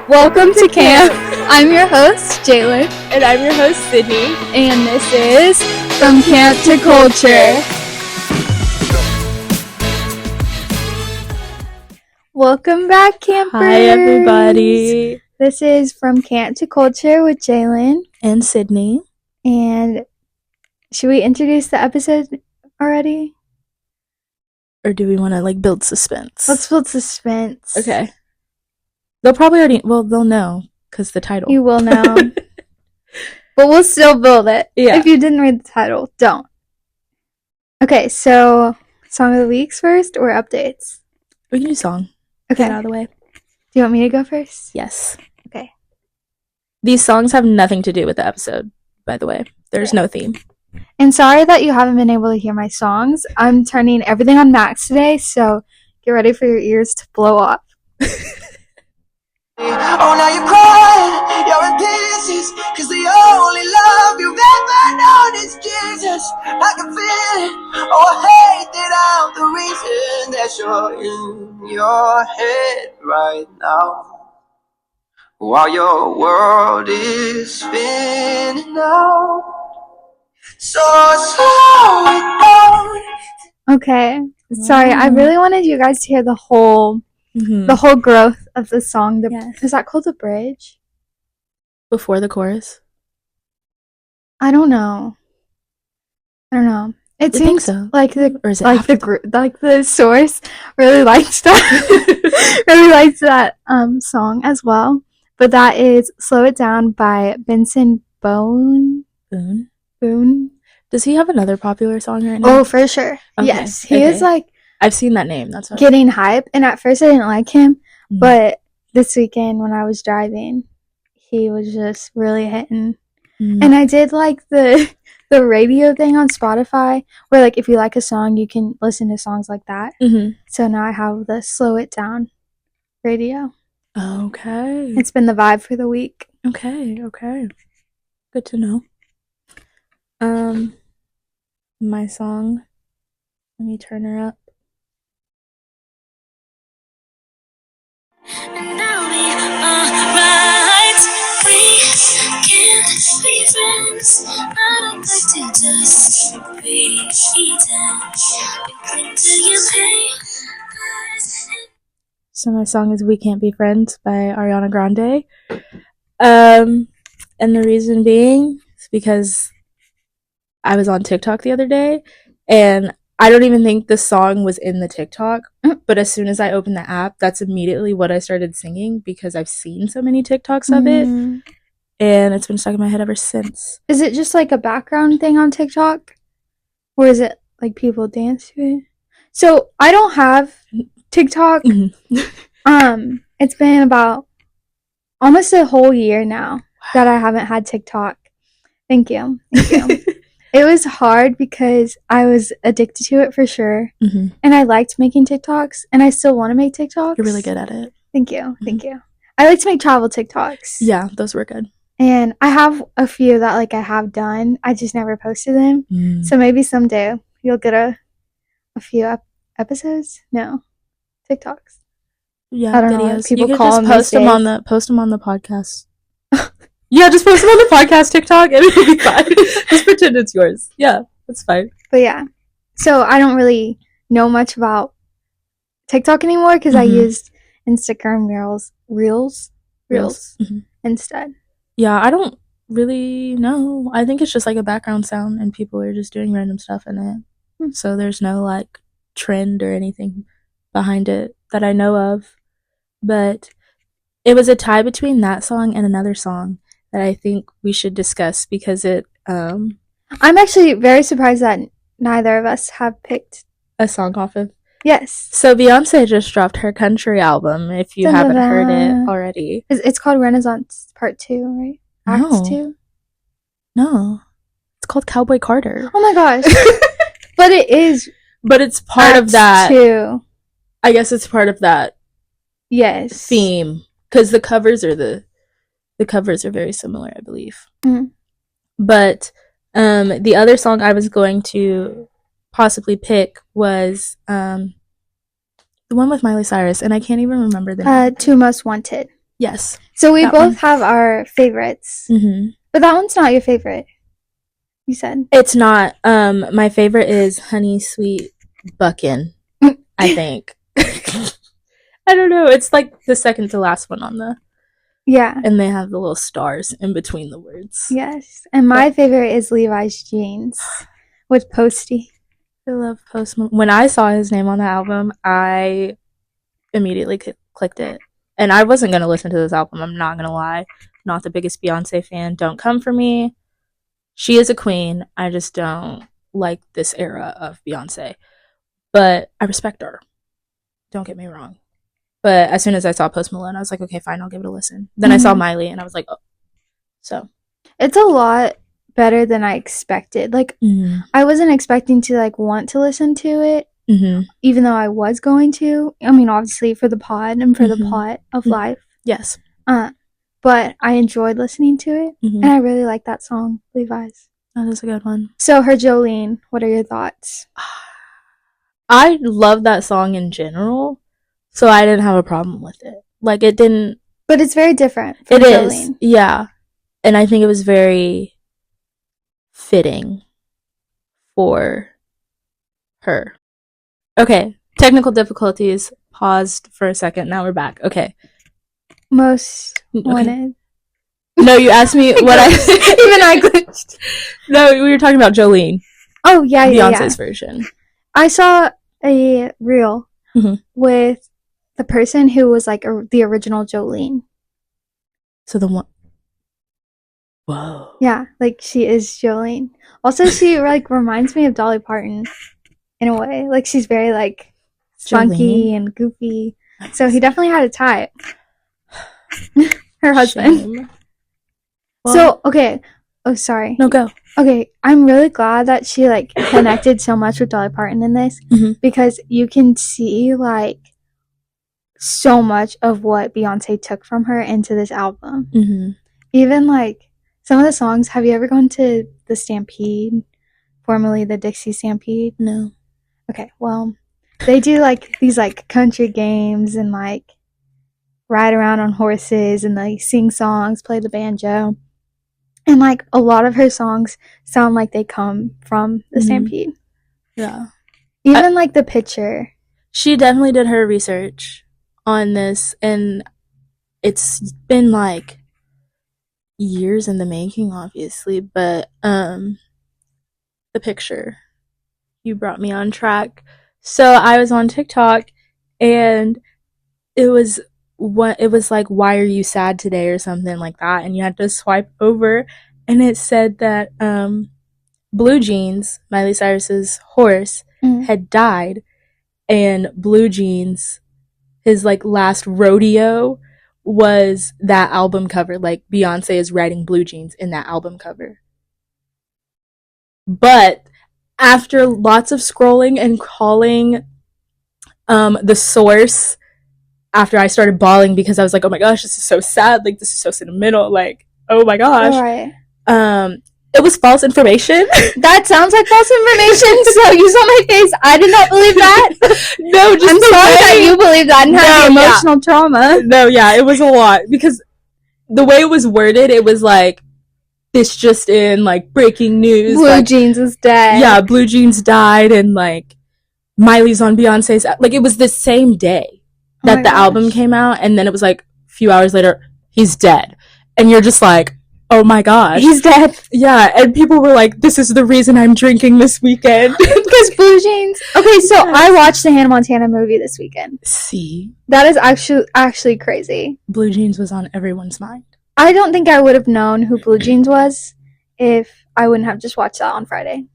Welcome to camp. I'm your host, Jalen. And I'm your host, Sydney. And this is From Camp to Culture. Welcome back, campers. Hi, everybody. This is From Camp to Culture with Jalen. And Sydney. And should we introduce the episode already? Or do we want to, build suspense? Let's build suspense. Okay. They'll probably they'll know, because the title. You will know. But we'll still build it. Yeah. If you didn't read the title, don't. Okay, so song of the weeks first or updates? We can do song. Okay. Get out of the way. Do you want me to go first? Yes. Okay. These songs have nothing to do with the episode, by the way. There's no theme. And sorry that you haven't been able to hear my songs. I'm turning everything on max today, so get ready for your ears to blow up. Oh, now you're crying, you're in pieces, cause the only love you've ever known is Jesus. I can feel it, oh, I hate that I'm the reason that you're in your head right now, while your world is spinning out, so slow it down. Okay. Sorry, I really wanted you guys to hear the whole growth of the song. Yes. Is that called the bridge? Before the chorus? I don't know. It You seems think so? like the Or is it like after the source really likes that really likes that song as well. But that is "Slow It Down" by Benson Boone. Boone. Does he have another popular song right now? Oh, for sure. Okay, Yes, he is I've seen that name. That's what getting hype. And at first I didn't like him, but this weekend when I was driving, he was just really hitting. And I did like the radio thing on Spotify where if you like a song you can listen to songs like that. So now I have the Slow It Down radio. Okay. It's been the vibe for the week. Okay. Good to know. My song. Let me turn her up. And now we are right. We can't be friends. I don't like to just be eaten. We to your pain. So my song is "We Can't Be Friends" by Ariana Grande. And the reason being is because I was on TikTok the other day, and I don't even think the song was in the TikTok, but as soon as I opened the app, that's immediately what I started singing because I've seen so many TikToks of it, and it's been stuck in my head ever since. Is it just a background thing on TikTok? Or is it people dance to it? So I don't have TikTok. It's been about almost a whole year now that I haven't had TikTok. Thank you. It was hard because I was addicted to it for sure. And I liked making TikToks, and I still want to make TikToks. You're really good at it. Thank you. I like to make travel TikToks. Yeah, those were good. And I have a few that I have done. I just never posted them. So maybe someday you'll get a few episodes. No, TikToks. Yeah, I don't know what videos. people You could call just them post these them on the podcast. Yeah, just post them on the podcast TikTok and it'll be fine. Just pretend it's yours. Yeah, that's fine. But yeah, so I don't really know much about TikTok anymore because I used Instagram Reels instead. Yeah, I don't really know. I think it's just a background sound and people are just doing random stuff in it. So there's no trend or anything behind it that I know of. But it was a tie between that song and another song that I think we should discuss because it I'm actually very surprised that neither of us have picked a song off of. Yes. So Beyonce just dropped her country album, if you haven't heard it already. It's called Renaissance Part 2, right? Acts 2? No. It's called Cowboy Carter. Oh my gosh. But it is. But it's part of that. 2. I guess it's part of that. Yes. Theme. Because the covers are very similar, I believe. But the other song I was going to possibly pick was the one with Miley Cyrus, and I can't even remember the name. Two Most Wanted. Yes. So we That both one. have our favorites. Mm-hmm. But that one's not your favorite. You said. It's not. My favorite is Honey Sweet Buckin', I think. I don't know. It's like the second to last one on the. Yeah. And they have the little stars in between the words. Yes. And my favorite is Levi's Jeans with Posty. I love Post Malone. When I saw his name on the album, I immediately clicked it. And I wasn't going to listen to this album. I'm not going to lie. Not the biggest Beyonce fan. Don't come for me. She is a queen. I just don't like this era of Beyonce. But I respect her. Don't get me wrong. But as soon as I saw Post Malone, I was like, okay, fine, I'll give it a listen. Then I saw Miley, and I was like, oh. So. It's a lot better than I expected. Like, I wasn't expecting to, like, want to listen to it. Even though I was going to. I mean, obviously, for the pod and for the plot of life. Yes. But I enjoyed listening to it. And I really like that song, Levi's. That is a good one. So, her Jolene, what are your thoughts? I love that song in general. So I didn't have a problem with it. Like, it didn't... But it's very different from Jolene. It is, yeah. And I think it was very fitting for her. Okay, technical difficulties. Paused for a second. Now we're back. Okay. Most wanted. No, you asked me what I... Even I glitched. No, we were talking about Jolene. Oh, yeah, Beyonce's version. I saw a reel with the person who was like the original Jolene. So the one... Whoa. Yeah, like she is Jolene. Also, she like reminds me of Dolly Parton in a way. Like she's very like spunky and goofy. So he definitely had a type. Her husband. Well, so, okay. Oh, sorry. No, go. Okay, I'm really glad that she like connected so much with Dolly Parton in this because you can see like so much of what Beyonce took from her into this album. Even like some of the songs. Have you ever gone to the Stampede, formerly the Dixie Stampede? No. Okay, well, they do like these like country games and like ride around on horses and like sing songs, play the banjo. And like a lot of her songs sound like they come from the Stampede. Yeah. Even like the picture. She definitely did her research on this, and it's been like years in the making, obviously, but the picture, you brought me on track. So I was on TikTok, and it was like, why are you sad today, or something like that, and you had to swipe over, and it said that Blue Jeans, Miley Cyrus's horse, had died, and Blue Jeans, his like last rodeo, was that album cover. Like Beyonce is riding Blue Jeans in that album cover. But after lots of scrolling and calling the source, after I started bawling because I was like, oh my gosh, this is so sad, like this is so sentimental, like oh my gosh. Right. It was false information. That sounds like false information. So you saw my face. I did not believe that. No, just I'm sorry that you believe that and had the emotional trauma. No, yeah, it was a lot because the way it was worded, it was like, this just in, like breaking news. Blue like, Jeans is dead. Yeah, Blue Jeans died, and like Miley's on Beyonce's. Like it was the same day that the album came out, and then it was like a few hours later, he's dead, and you're just like, oh my gosh, he's dead. Yeah, and people were like, this is the reason I'm drinking this weekend. Because Blue Jeans. Okay, so I watched the Hannah Montana movie this weekend. See? That is actually crazy. Blue Jeans was on everyone's mind. I don't think I would have known who Blue Jeans was if I wouldn't have just watched that on Friday.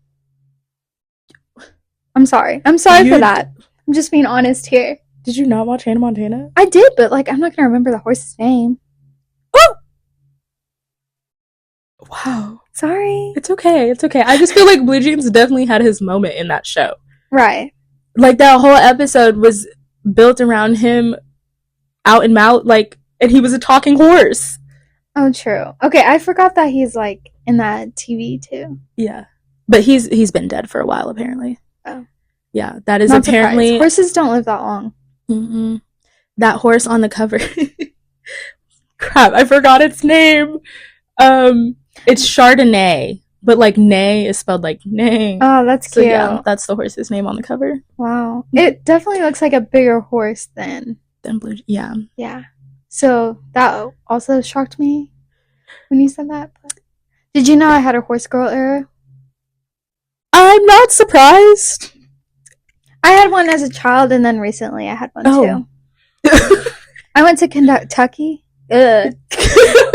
I'm sorry. I'm sorry for that. I'm just being honest here. Did you not watch Hannah Montana? I did, but like I'm not going to remember the horse's name. Wow. Sorry. It's okay. It's okay. I just feel like Blue Jeans definitely had his moment in that show. Right. Like that whole episode was built around him out and out, like, and he was a talking horse. Oh, true. Okay, I forgot that he's like in that TV too. Yeah. But he's been dead for a while apparently. Oh. Yeah, that is Not apparently surprised. Horses don't live that long. That horse on the cover Crap, I forgot its name. It's Chardonnay, but like nay is spelled like nay. Oh, that's So cute. yeah, that's the horse's name on the cover. Wow. It definitely looks like a bigger horse than Blue. Yeah. Yeah. So that also shocked me when you said that. But did you know I had a horse girl era? I'm not surprised. I had one as a child, and then recently I had one too. I went to Kentucky,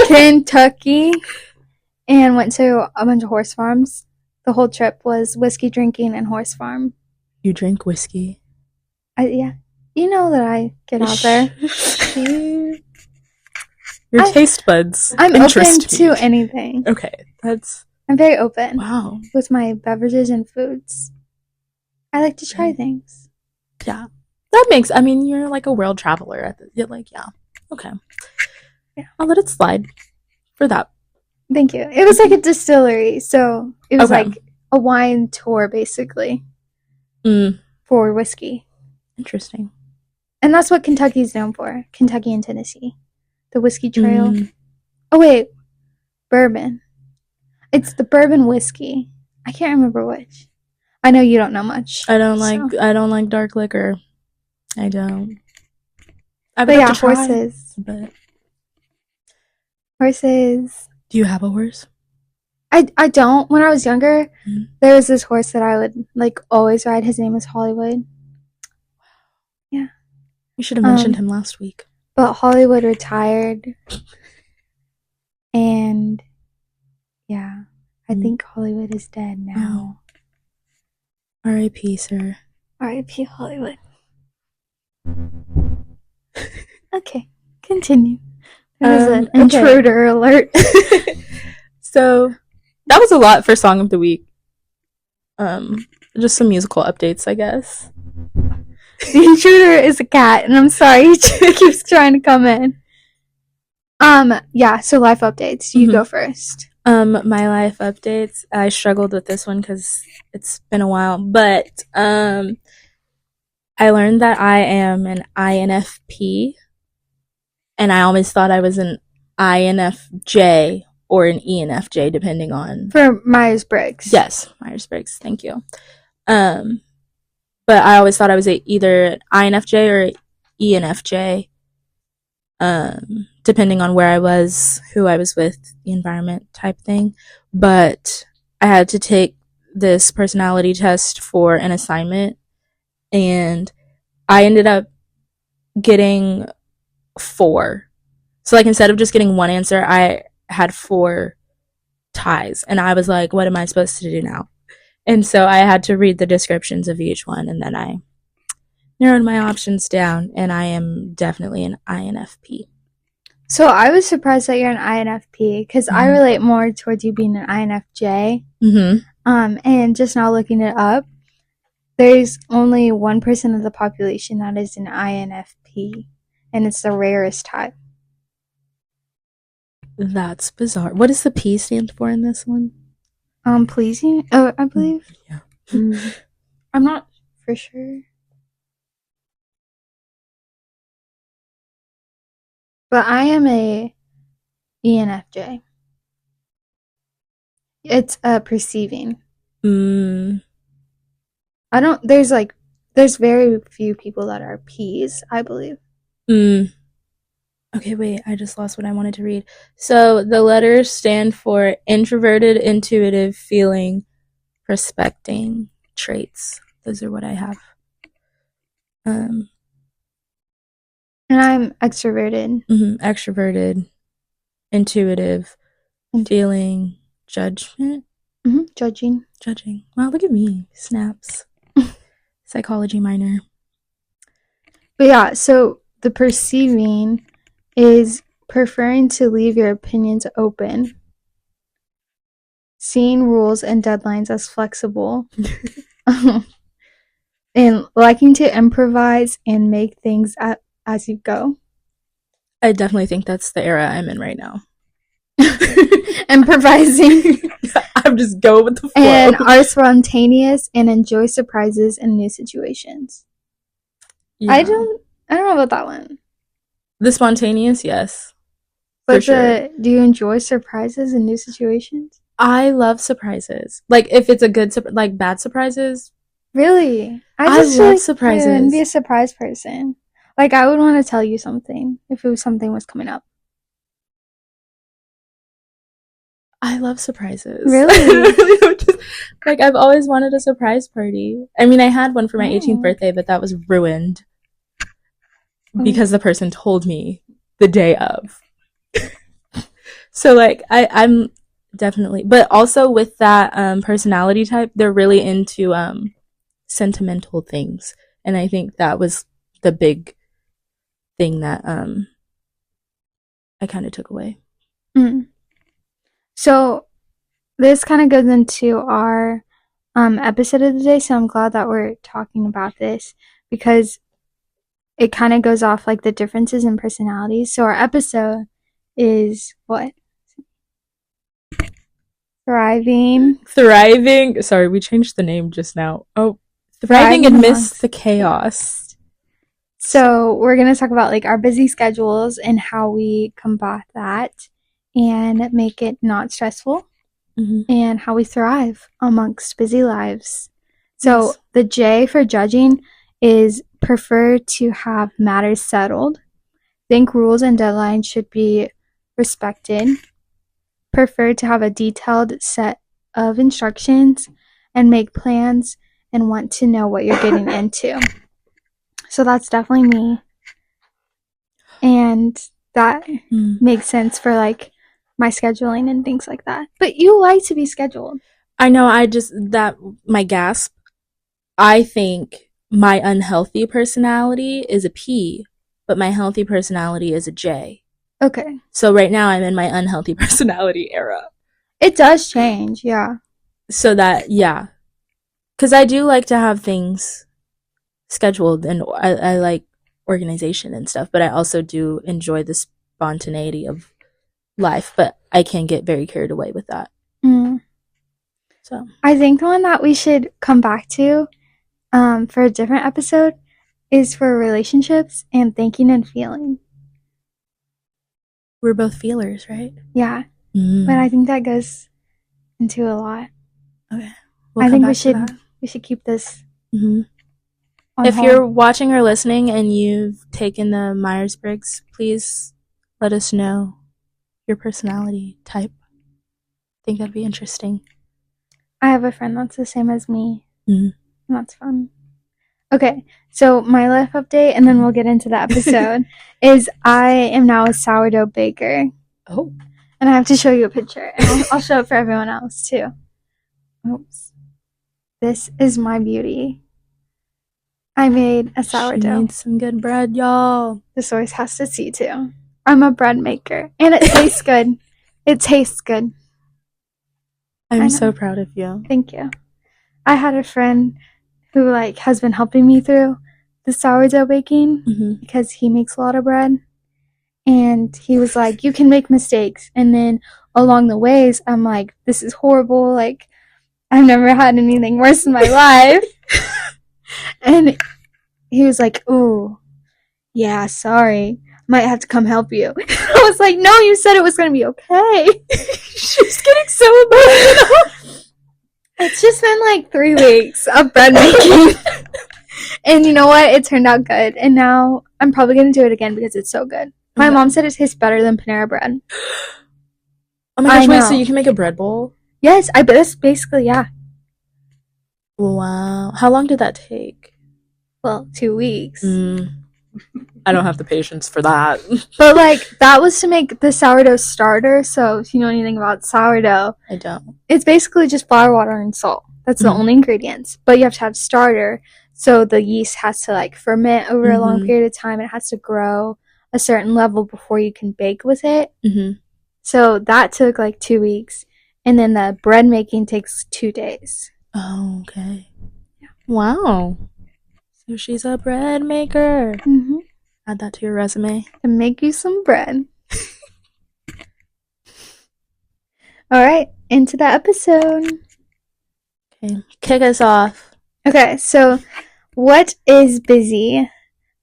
Kentucky, and went to a bunch of horse farms. The whole trip was whiskey drinking and horse farm. You drink whiskey? Yeah. You know that I get out there. Your taste buds. I'm open to anything. Okay, I'm very open. Wow. With my beverages and foods. I like to try things. Yeah. That makes, I mean, you're like a world traveler. You're like, yeah. Okay. Yeah. I'll let it slide for that. Thank you. It was like a distillery, so it was like a wine tour, basically, for whiskey. Interesting. And that's what Kentucky's known for. Kentucky and Tennessee. The whiskey trail. Oh, wait. Bourbon. It's the bourbon whiskey. I can't remember which. I know you don't know much. I don't like dark liquor. I don't. But yeah, horses. But horses. Do you have a horse? I don't. When I was younger, there was this horse that I would like always ride. His name was Hollywood. Yeah. You should have mentioned him last week. But Hollywood retired. And yeah, I think Hollywood is dead now. R.I.P., sir. R.I.P. Hollywood. Okay, continue. There was an intruder alert. So, that was a lot for Song of the Week. Just some musical updates, I guess. The intruder is a cat, and I'm sorry, he keeps trying to come in. Yeah, so life updates. You go first. My life updates. I struggled with this one because it's been a while, but I learned that I am an INFP, and I always thought I was an INFJ or an ENFJ, depending on for Myers-Briggs. Yes, Myers-Briggs. Thank you. But I always thought I was either an INFJ or ENFJ. Depending on where I was, who I was with, the environment type thing. But I had to take this personality test for an assignment, and I ended up getting 4. So like instead of just getting one answer, I had 4 ties, and I was like, what am I supposed to do now? And so I had to read the descriptions of each one, and then I narrowed my options down, and I am definitely an INFP. So I was surprised that you're an INFP because I relate more towards you being an INFJ. And just now looking it up, there's only 1% of the population that is an INFP, and it's the rarest type. That's bizarre. What does the P stand for in this one? Pleasing? Oh, I believe. Yeah. I'm not for sure. But I am a ENFJ. It's perceiving. I don't. There's very few people that are P's, I believe. Okay, wait. I just lost what I wanted to read. So the letters stand for introverted, intuitive, feeling, prospecting traits. Those are what I have. And I'm extroverted. Extroverted, intuitive, feeling, judgment. Judging. Wow, look at me. Snaps. Psychology minor. But yeah, so the perceiving is preferring to leave your opinions open, seeing rules and deadlines as flexible, and liking to improvise and make things as you go. I definitely think that's the era I'm in right now. Improvising. I'm just going with the flow. And are spontaneous and enjoy surprises in new situations. Yeah. I don't know about that one. The spontaneous, yes. But sure. do you enjoy surprises and new situations? I love surprises. Like, if it's a good, like, bad surprises. Really? I just love feel like surprises. I wouldn't be a surprise person. Like, I would want to tell you something if it was something was coming up. I love surprises. Really? Like, I've always wanted a surprise party. I mean, I had one for my 18th birthday, but that was ruined because the person told me the day of. So, like, I'm definitely, but also with that personality type, they're really into sentimental things, and I think that was the big thing that I kind of took away. So this kind of goes into our episode of the day, so I'm glad that we're talking about this because it kind of goes off like the differences in personalities. So our episode is what? Thriving. Sorry, we changed the name just now. Oh, thriving amidst the chaos. So we're going to talk about like our busy schedules and how we combat that and make it not stressful, and how we thrive amongst busy lives. So the J for judging is prefer to have matters settled. Think rules and deadlines should be respected. Prefer to have a detailed set of instructions and make plans and want to know what you're getting into. So that's definitely me. And that makes sense for like my scheduling and things like that. But you like to be scheduled. I know, my gasp. I think my unhealthy personality is a P, but my healthy personality is a J. Okay. So right now I'm in my unhealthy personality era. It does change, yeah. So that, yeah. Because I do like to have things scheduled, and I like organization and stuff, but I also do enjoy the spontaneity of life, but I can get very carried away with that. So I think the one that we should come back to for a different episode is for relationships and thinking and feeling. We're both feelers, right? Yeah. But I think that goes into a lot. Okay. I think we should keep this. If you're watching or listening and you've taken the Myers-Briggs, please let us know your personality type. I think that'd be interesting. I have a friend that's the same as me. And that's fun. Okay, so my life update, and then we'll get into the episode, is I am now a sourdough baker. Oh. And I have to show you a picture. And I'll show it for everyone else, too. Oops. This is my beauty. I made a sourdough. She made some good bread, y'all. The source has to see, too. I'm a bread maker. And it tastes good. It tastes good. I'm so proud of you. Thank you. I had a friend who like has been helping me through the sourdough baking because he makes a lot of bread, and he was like, you can make mistakes, and then along the ways I'm like, this is horrible, like I've never had anything worse in my life. And he was like, oh yeah, sorry, might have to come help you. I was like, no, you said it was gonna be okay. She's getting so emotional. It's just been like 3 weeks of bread making. And you know what? It turned out good. And now I'm probably going to do it again because it's so good. My mom said it tastes better than Panera Bread. Oh my gosh, wait, so you can make a bread bowl? Yes, I bet it's basically, yeah. Wow. How long did that take? Well, 2 weeks. I don't have the patience for that. But like, that was to make the sourdough starter. So if you know anything about sourdough, I don't. It's basically just flour, water, and salt. That's the only ingredients. But you have to have starter. So the yeast has to like ferment over a long period of time. It has to grow a certain level before you can bake with it. So that took like 2 weeks. And then the bread making takes 2 days. Oh, okay. Yeah. Wow. So she's a bread maker. Add that to your resume. And make you some bread. All right, into the episode. Okay, kick us off. Okay, so what is busy?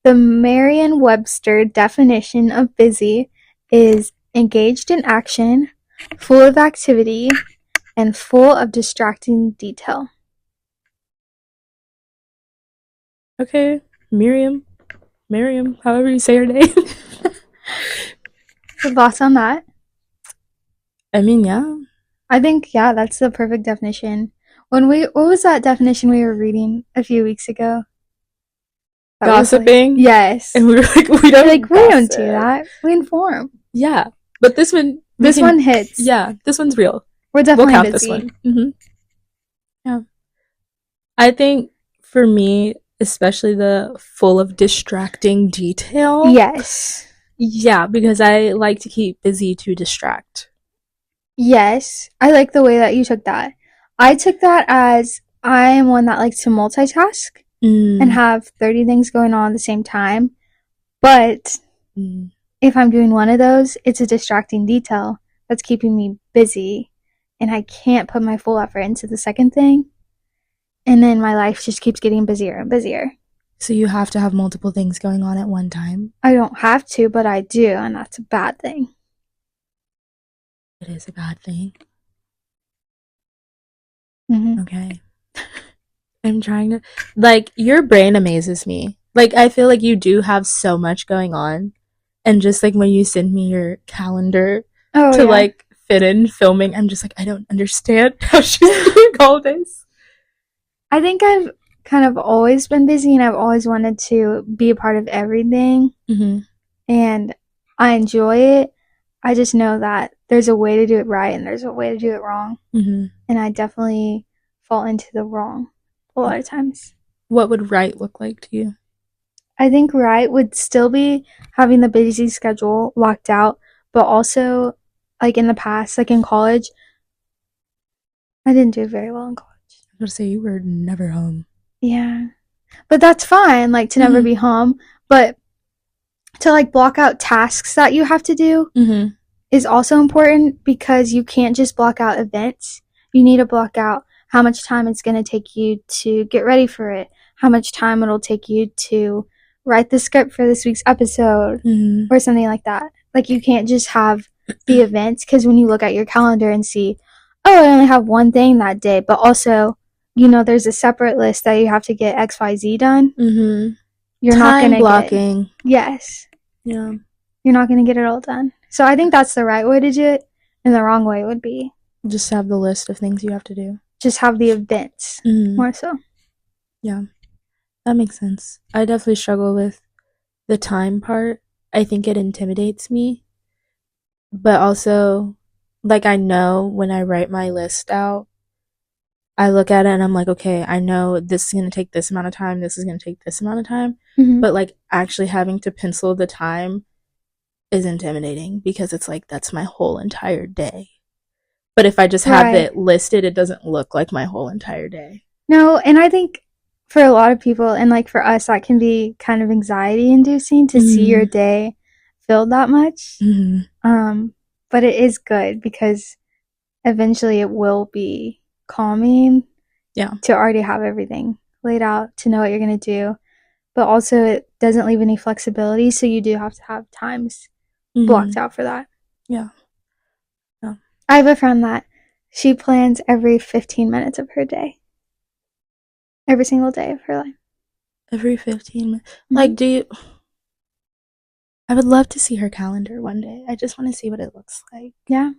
The Merriam-Webster definition of busy is engaged in action, full of activity, and full of distracting detail. Okay, Miriam, however you say her name. So thoughts on that? I mean, yeah. I think, yeah, that's the perfect definition. What was that definition we were reading a few weeks ago? That was like- Gossiping? yes. And we were like, we don't do that. We inform. Yeah. But this one... This one hits. Yeah, this one's real. We're definitely We'll count busy. this one. Mm-hmm. Yeah. I think, for me, especially the full of distracting detail. Yes. Yeah, because I like to keep busy to distract. Yes. I like the way that you took that. I took that as I am one that likes to multitask and have 30 things going on at the same time. But if I'm doing one of those, it's a distracting detail that's keeping me busy, and I can't put my full effort into the second thing. And then my life just keeps getting busier and busier. So you have to have multiple things going on at one time? I don't have to, but I do, and that's a bad thing. It is a bad thing. Mm-hmm. Okay. I'm trying to... Like, your brain amazes me. Like, I feel like you do have so much going on. And just, like, when you send me your calendar like, fit in filming, I'm just like, I don't understand how she's doing all this. I think I've kind of always been busy, and I've always wanted to be a part of everything. Mm-hmm. And I enjoy it. I just know that there's a way to do it right and there's a way to do it wrong. Mm-hmm. And I definitely fall into the wrong a lot of times. What would right look like to you? I think right would still be having the busy schedule locked out, but also, like in the past, like in college, I didn't do very well in college. I was going to say, you were never home. Yeah. But that's fine, like, to never be home. But to, like, block out tasks that you have to do is also important, because you can't just block out events. You need to block out how much time it's going to take you to get ready for it, how much time it'll take you to write the script for this week's episode, or something like that. Like, you can't just have the events, because when you look at your calendar and see, oh, I only have one thing that day, but also, you know, there's a separate list that you have to get XYZ done. You're not going to blocking. Yes. Yeah. You're not going to get it all done. So I think that's the right way to do it, and the wrong way would be just have the list of things you have to do. Just have the events, more so. Yeah. That makes sense. I definitely struggle with the time part. I think it intimidates me. But also, like, I know when I write my list out, I look at it and I'm like, okay, I know this is going to take this amount of time, this is going to take this amount of time. But, like, actually having to pencil the time is intimidating, because it's like, that's my whole entire day. But if I just have it listed, it doesn't look like my whole entire day. No, and I think for a lot of people, and like for us, that can be kind of anxiety inducing to see your day filled that much. But it is good, because eventually it will be calming to already have everything laid out, to know what you're going to do. But also, it doesn't leave any flexibility, so you do have to have times blocked out for that. Yeah. I have a friend that she plans every 15 minutes of her day. Every single day of her life. Every 15 minutes. Like, do you... I would love to see her calendar one day. I just want to see what it looks like. Yeah.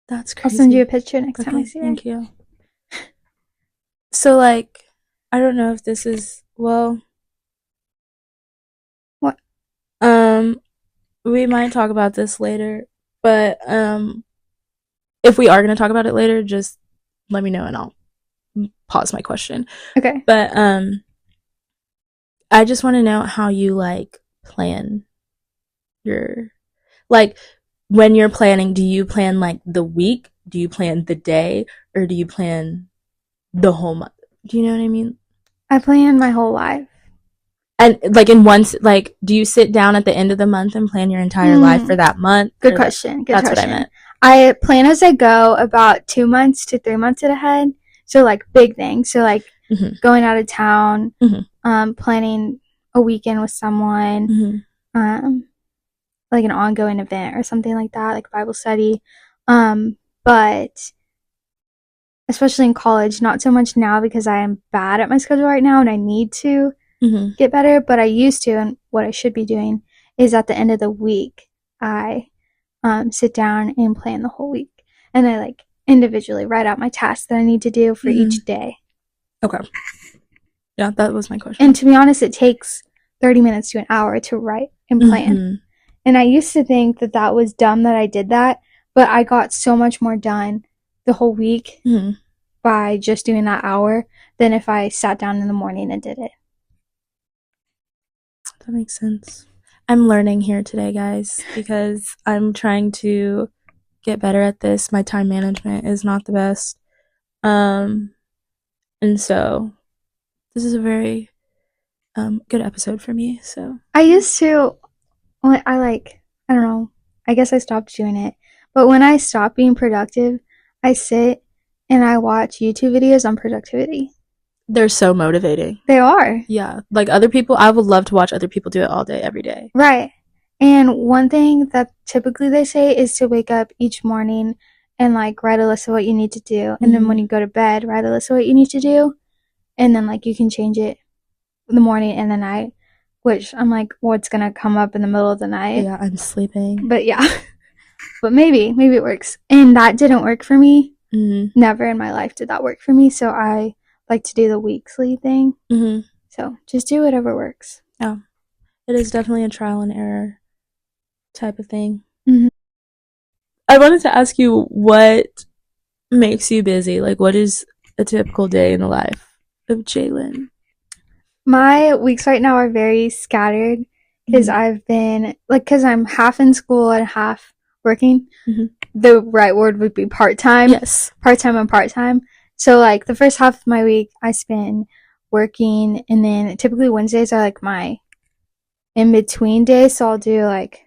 That's crazy. I'll send you a picture next time I see her. Thank you. So, like, I don't know if this is... Well... What? We might talk about this later. But, if we are going to talk about it later, just let me know and I'll pause my question. Okay. But, I just want to know how you, like, plan your... Like, when you're planning, do you plan, like, the week? Do you plan the day? Or do you plan the whole month? Do you know what I mean? I plan my whole life. And, like, in once, like, do you sit down at the end of the month and plan your entire life for that month? Good question. That's what I meant. I plan as I go, about 2 months to 3 months ahead. So, like, big things. So, like, going out of town, planning a weekend with someone, like an ongoing event or something like that, like Bible study. But especially in college, not so much now because I am bad at my schedule right now and I need to get better, but I used to, and what I should be doing is at the end of the week, I sit down and plan the whole week. And I like individually write out my tasks that I need to do for each day. Okay. Yeah, that was my question. And to be honest, it takes 30 minutes to an hour to write and plan. And I used to think that that was dumb that I did that, but I got so much more done the whole week by just doing that hour than if I sat down in the morning and did it. That makes sense. I'm learning here today, guys, because I'm trying to get better at this. My time management is not the best. And so this is a very good episode for me. So I used to, I don't know, I guess I stopped doing it. But when I stop being productive, I sit and I watch YouTube videos on productivity. They're so motivating. They are. Yeah. Like other people, I would love to watch other people do it all day, every day. Right. And one thing that typically they say is to wake up each morning and like write a list of what you need to do. And then when you go to bed, write a list of what you need to do. And then like you can change it in the morning and the night, which I'm like, what's going to come up in the middle of the night? Yeah, I'm sleeping. But yeah. But maybe it works. And that didn't work for me. Never in my life did that work for me. So I like to do the weekly thing. So just do whatever works. Yeah. It is definitely a trial and error type of thing. I wanted to ask you, what makes you busy? Like, what is a typical day in the life of Jalen? My weeks right now are very scattered because I've been, like, because I'm half in school and half working. The right word would be part-time. Yes. Part-time and part-time. So, like, the first half of my week, I spend working, and then typically Wednesdays are, like, my in-between days. So I'll do, like,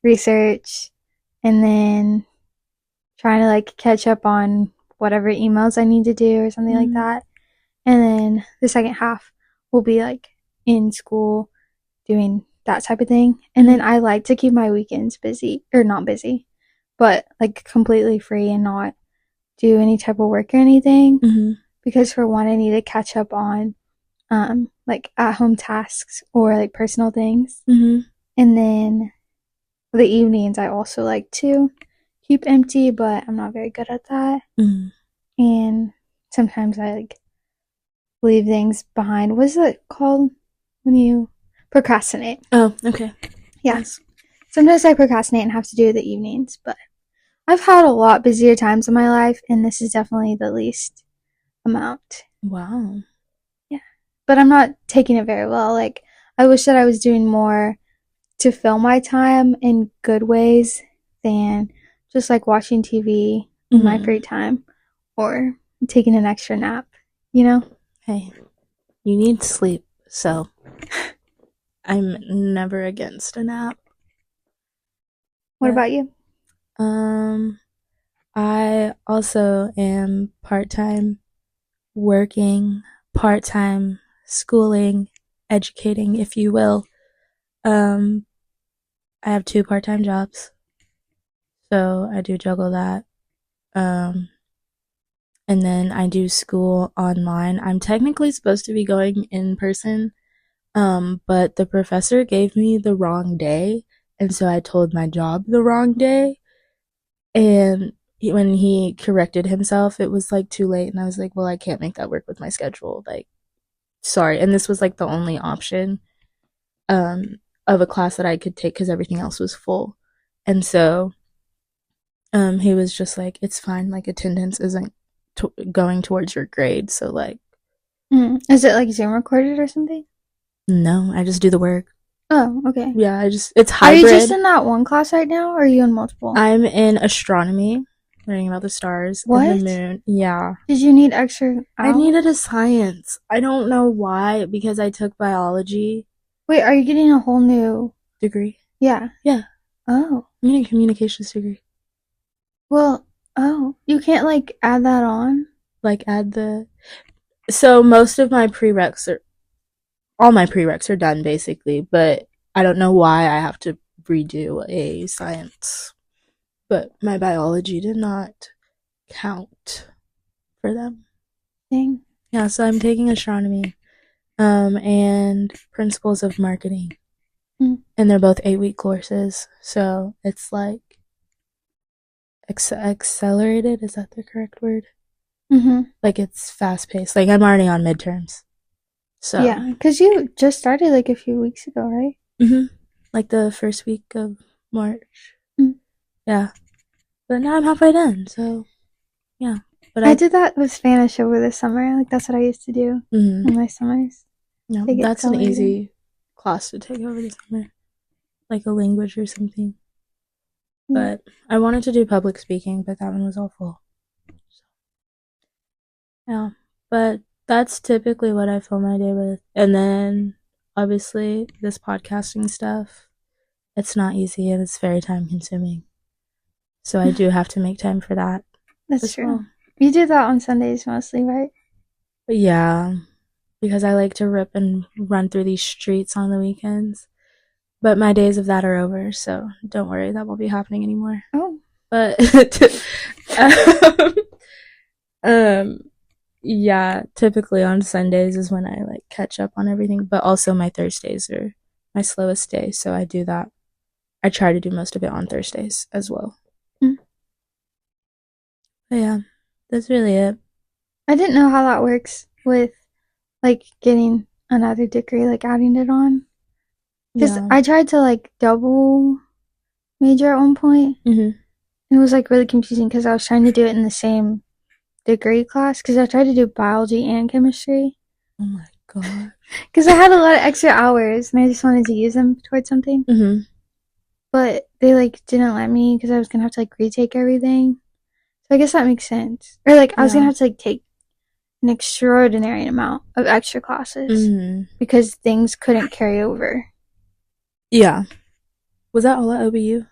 research and then trying to, like, catch up on whatever emails I need to do or something like that. And then the second half will be, like, in school doing that type of thing. And then I like to keep my weekends busy, or not busy, but, like, completely free and not do any type of work or anything. Because for one, I need to catch up on, like, at-home tasks or, like, personal things. And then the evenings I also like to keep empty, but I'm not very good at that. And sometimes I, like, leave things behind. What's it called when you procrastinate? Oh, okay. Yeah. Yes. Sometimes I procrastinate and have to do the evenings, but I've had a lot busier times in my life, and this is definitely the least amount. Wow. Yeah. But I'm not taking it very well. Like, I wish that I was doing more to fill my time in good ways than just, like, watching TV in my free time or taking an extra nap, you know? Hey, you need sleep, so I'm never against a nap. What about you? I also am part-time working, part-time schooling, educating, if you will. I have 2 part-time jobs, so I do juggle that. And then I do school online. I'm technically supposed to be going in person, but the professor gave me the wrong day, and so I told my job the wrong day. And when he corrected himself, it was, like, too late, and I was like, well, I can't make that work with my schedule. Like, sorry. And this was, like, the only option of a class that I could take because everything else was full. And so he was just like, it's fine. Like, attendance isn't going towards your grade, so, like. Is it, like, Zoom recorded or something? No, I just do the work. Oh, okay. Yeah, it's hybrid. Are you just in that one class right now, or are you in multiple? I'm in astronomy, learning about the stars and the moon. Yeah. Did you need extra hours? I needed a science. I don't know why, because I took biology. Wait, are you getting a whole new degree? Yeah. Yeah. Oh. I'm getting a communications degree. Well, you can't, like, add that on? Like, so most of my all my prereqs are done, basically, but I don't know why I have to redo a science, but my biology did not count for them. Dang. Yeah, so I'm taking astronomy, and principles of marketing, and they're both 8-week courses. So it's like accelerated. Is that the correct word? Mm-hmm. Like it's fast paced. Like I'm already on midterms. So yeah, because you just started like a few weeks ago, right? like the first week of March. Mm. Yeah, but now I'm halfway done. So yeah, but I did that with Spanish over the summer. Like that's what I used to do in my summers. Yeah, Take that's an accelerated. easy class to take over the summer, like a language or something. Yeah. But I wanted to do public speaking, but that one was awful. So, yeah, but that's typically what I fill my day with. And then, obviously, this podcasting stuff, it's not easy and it's very time consuming. So I do have to make time for that. That's as true. well. You do that on Sundays mostly, right? But yeah, because I like to rip and run through these streets on the weekends. But my days of that are over, so don't worry, that won't be happening anymore. Oh. But yeah, typically on Sundays is when I like catch up on everything, but also my Thursdays are my slowest day, so I do that. I try to do most of it on Thursdays as well. But yeah, that's really it. I didn't know how that works with like getting another degree, like adding it on. Because I tried to like double major at one point. And it was like really confusing because I was trying to do it in the same degree class because I tried to do biology and chemistry. Oh my god. Because I had a lot of extra hours and I just wanted to use them towards something. But they like didn't let me because I was gonna have to like retake everything. So I guess that makes sense. Or like I was gonna have to like take an extraordinary amount of extra classes because things couldn't carry over. Yeah. Was that all at OBU?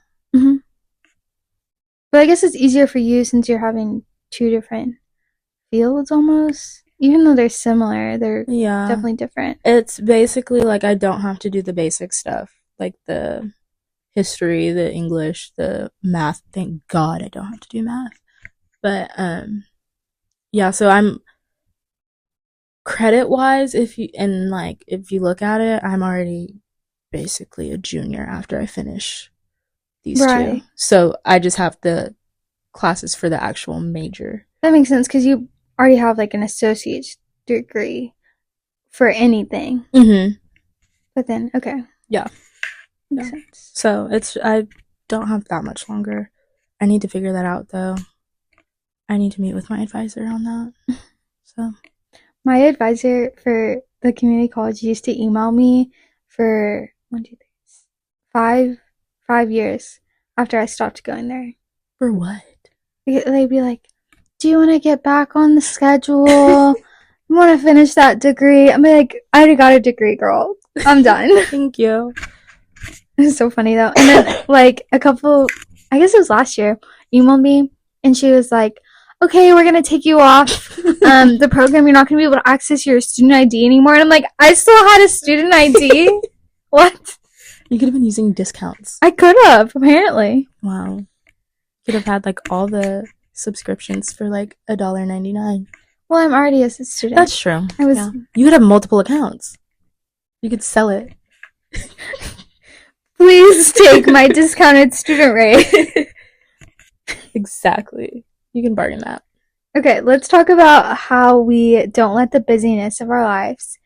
But I guess it's easier for you since you're having two different fields almost. Even though they're similar, they're definitely different. It's basically like I don't have to do the basic stuff, like the history, the English, the math. Thank God I don't have to do math. But yeah, so I'm credit wise, if you look at it, I'm already basically a junior after I finish these two. So I just have the classes for the actual major. That makes sense because you already have like an associate's degree for anything. But then, okay. Yeah. Makes sense. So I don't have that much longer. I need to figure that out though. I need to meet with my advisor on that. So my advisor for the community college used to email me for 5 years after I stopped going there. For what? They'd be like, do you want to get back on the schedule? I want to finish that degree. I'm like, I already got a degree, girl. I'm done. Thank you. It's so funny though. And then like I guess it was last year, emailed me and she was like, okay, we're going to take you off the program. You're not going to be able to access your student ID anymore. And I'm like, I still had a student ID? What? You could have been using discounts. I could have, apparently. Wow. You could have had like all the subscriptions for like $1.99. Well, I'm already a student. That's true. You could have multiple accounts. You could sell it. Please take my discounted student rate. Exactly. You can bargain that. Okay, let's talk about how we don't let the busyness of our lives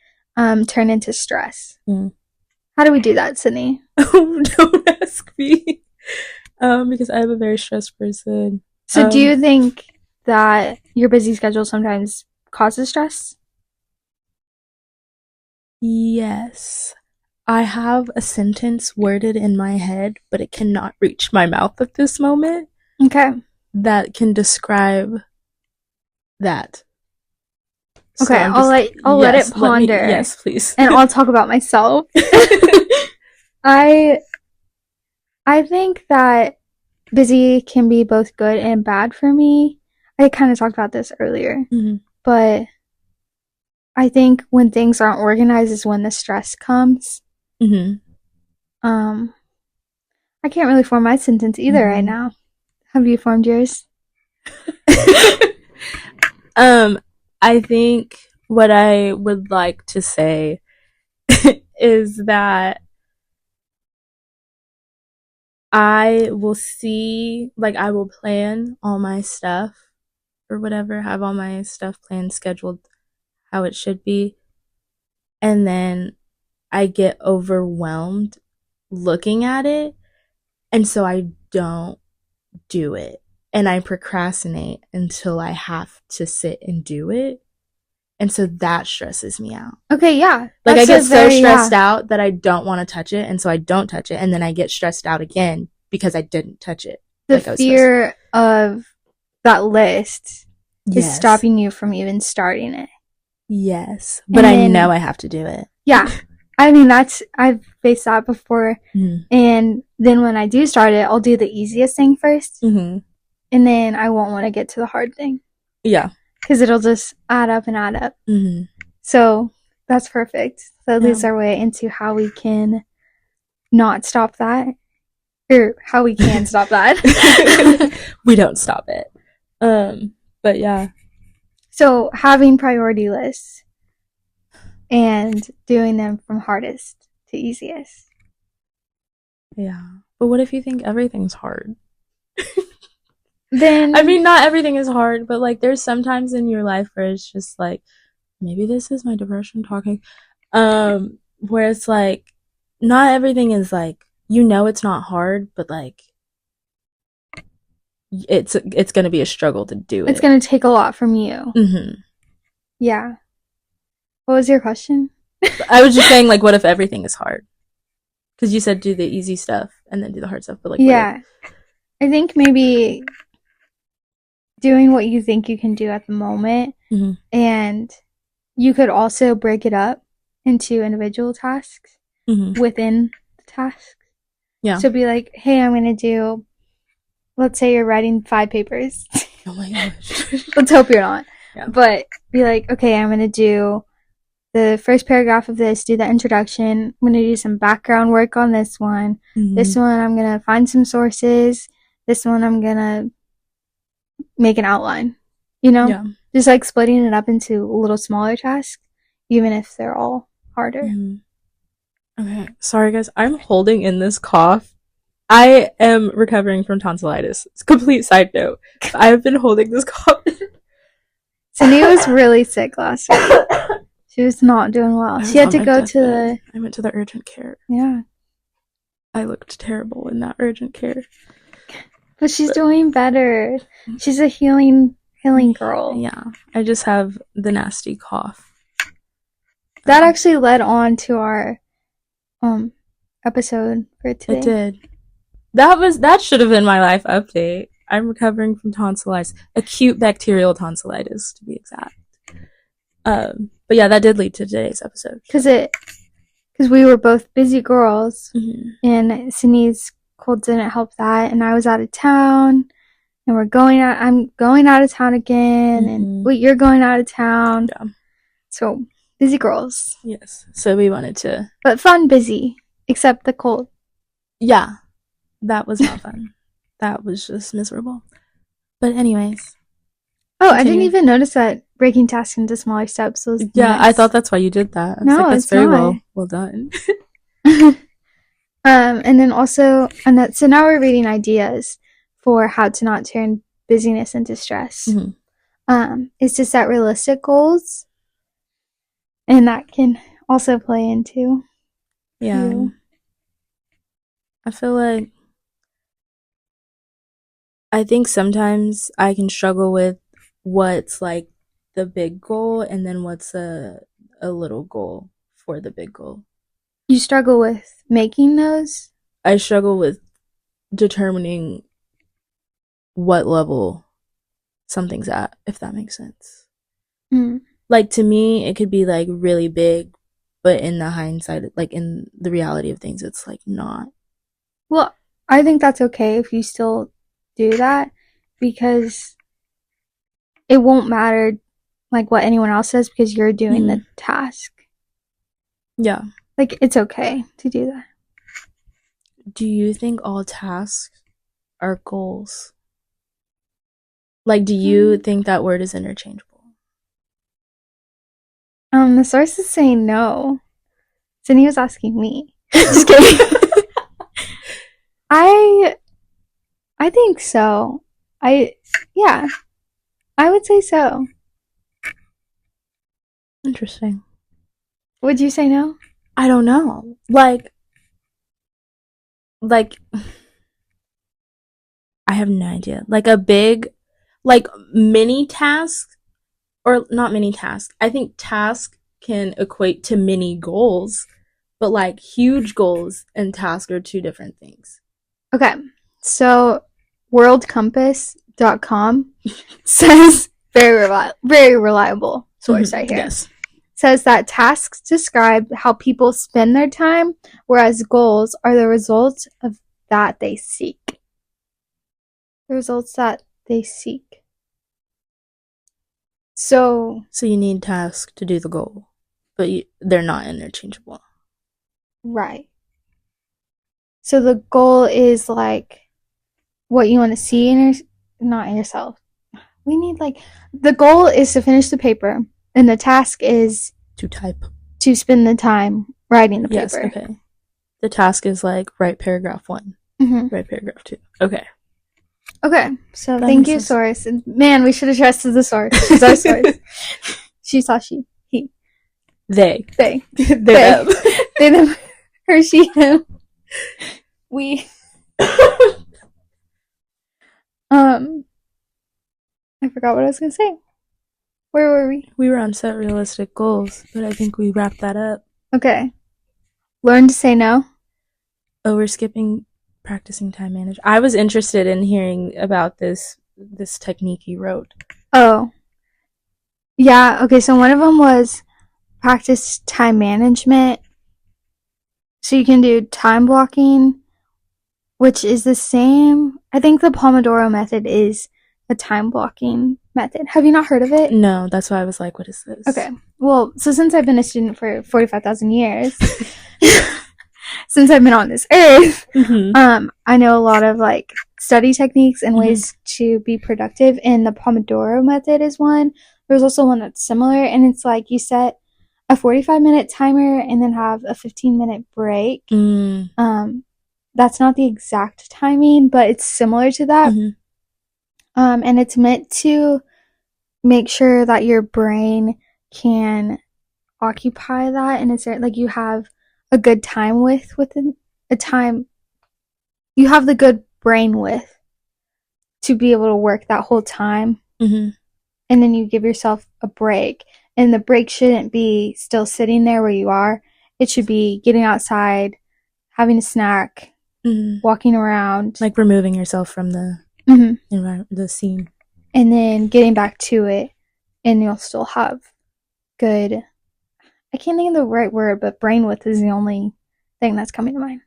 turn into stress. How do we do that, Sydney? Don't ask me. Because I am a very stressed person. So do you think that your busy schedule sometimes causes stress? Yes. I have a sentence worded in my head, but it cannot reach my mouth at this moment. Okay. That can describe that. Okay, so I'll let it ponder. Yes, please. And I'll talk about myself. I think that busy can be both good and bad for me. I kind of talked about this earlier. But I think when things aren't organized is when the stress comes. I can't really form my sentence either right now. Have you formed yours? I think what I would like to say is that I will I will plan all my stuff or whatever, have all my stuff planned, scheduled how it should be. And then I get overwhelmed looking at it. And so I don't do it. And I procrastinate until I have to sit and do it. And so that stresses me out. Okay, yeah. Like, I get so stressed out that I don't want to touch it. And so I don't touch it. And then I get stressed out again because I didn't touch it. The fear of that list is stopping you from even starting it. Yes. But I know I have to do it. Yeah. I mean, I've faced that before. And then when I do start it, I'll do the easiest thing first. And then I won't want to get to the hard thing. Yeah. Because it'll just add up and add up. So that's perfect. That leads our way into how we can not stop that. Or how we can stop that. We don't stop it. But yeah. So having priority lists and doing them from hardest to easiest. Yeah. But what if you think everything's hard? Then I mean, not everything is hard, but like there's sometimes in your life where it's just like, maybe this is my depression talking, where it's like not everything is like, you know, it's not hard, but like it's gonna be a struggle to do it. It's gonna take a lot from you. Yeah. What was your question? I was just saying, like, what if everything is hard? Because you said do the easy stuff and then do the hard stuff, but like, yeah, I think maybe doing what you think you can do at the moment, and you could also break it up into individual tasks within the tasks. Yeah. So be like, hey, I'm gonna do, let's say you're writing 5 papers. Oh my gosh. Let's hope you're not. Yeah. But be like, okay, I'm gonna do the first paragraph of this, do the introduction. I'm gonna do some background work on this one. This one, I'm gonna find some sources. This one, I'm gonna make an outline. You know? Yeah. Just like splitting it up into little smaller tasks, even if they're all harder. Okay. Sorry, guys. I'm holding in this cough. I am recovering from tonsillitis. It's a complete side note. I've been holding this cough. Cindy was really sick last week. She was not doing well. She had to go to I went to the urgent care. Yeah. I looked terrible in that urgent care. But she's doing better. She's a healing girl. Yeah. I just have the nasty cough. That actually led on to our episode for today. It did. That should have been my life update. I'm recovering from tonsillitis. Acute bacterial tonsillitis, to be exact. But yeah, that did lead to today's episode. Because we were both busy girls, and Sydney's cold didn't help that, and I was out of town, and I'm going out of town again, and you're going out of town. Yeah. So, busy girls. Yes. So we wanted to... But fun busy, except the cold. Yeah. That was not fun. That was just miserable. But anyways. Oh, continue. I didn't even notice that breaking tasks into smaller steps was nice. I thought that's why you did that. I was like, that's very well done. And then also, so now we're reading ideas for how to not turn busyness into stress. Is to set realistic goals. And that can also play into. Yeah. I feel like I think sometimes I can struggle with what's like the big goal and then what's a little goal for the big goal. You struggle with making those? I struggle with determining what level something's at, if that makes sense. Like, to me, it could be like really big, but in the hindsight, like in the reality of things, it's like not. Well, I think that's okay if you still do that, because it won't matter like what anyone else says, because you're doing the task. Yeah. Like, it's okay to do that. Do you think all tasks are goals? Like, do you think that word is interchangeable? The source is saying no. Sydney was asking me. Just kidding. I think so. Yeah, I would say so. Interesting. Would you say no? I don't know. Like I have no idea. Like a big, like mini task, or not mini task. I think task can equate to mini goals, but like huge goals and task are two different things. Okay, so worldcompass.com says very reliable source right here. Yes. Says that tasks describe how people spend their time, whereas goals are the results of that they seek. The results that they seek. So you need task to do the goal, but they're not interchangeable. right. So the goal is like what you want to see in not in yourself. We need like the goal is to finish the paper, and the task is to type. To spend the time writing the paper. Yes, okay. The task is like write paragraph 1, write paragraph 2. Okay. Okay, so thank you, source. Man, we should have trusted the source. She's our source. She, saw, she, he. They. They. Them. They, them. Her, she, him. We. I forgot what I was going to say. Where were we? We were on set realistic goals, but I think we wrapped that up. Okay. Learn to say no. Oh, we're skipping practicing time management. I was interested in hearing about this technique you wrote. Oh. Yeah, okay, so one of them was practice time management. So you can do time blocking, which is the same. I think the Pomodoro method is a time blocking method. Have you not heard of it? No, that's why I was like, what is this? Okay. Well, so since I've been a student for 45,000 years, since I've been on this earth, I know a lot of like study techniques and ways to be productive, and the Pomodoro method is one. There's also one that's similar, and it's like you set a 45-minute timer and then have a 15-minute break. That's not the exact timing, but it's similar to that. And it's meant to make sure that your brain can occupy that, and it's like you have a good time within a time. You have the good brain width to be able to work that whole time. And then you give yourself a break. And the break shouldn't be still sitting there where you are. It should be getting outside, having a snack, walking around. Like removing yourself from the the scene. And then getting back to it. And you'll still have good, I can't think of the right word, but brain width is the only thing that's coming to mind.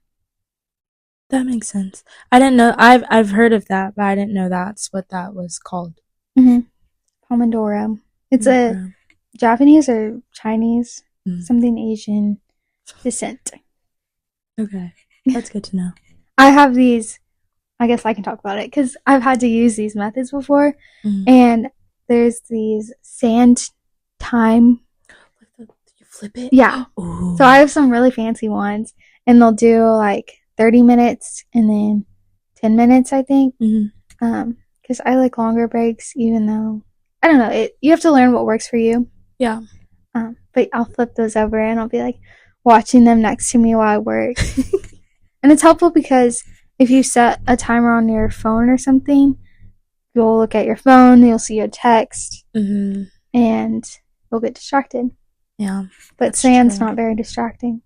That makes sense. I didn't know. I've heard of that, but I didn't know that's what that was called. Pomodoro. It's a Japanese or Chinese, something Asian descent. Okay, that's good to know. I have these. I guess I can talk about it because I've had to use these methods before, and there's these sand time. You flip it? Yeah. Ooh. So I have some really fancy ones, and they'll do like 30 minutes and then 10 minutes, I think. Because I like longer breaks, even though, I don't know, you have to learn what works for you. Yeah. But I'll flip those over and I'll be like watching them next to me while I work. And it's helpful because if you set a timer on your phone or something, you'll look at your phone, you'll see a text, and you'll get distracted. Yeah. But sand's not very distracting.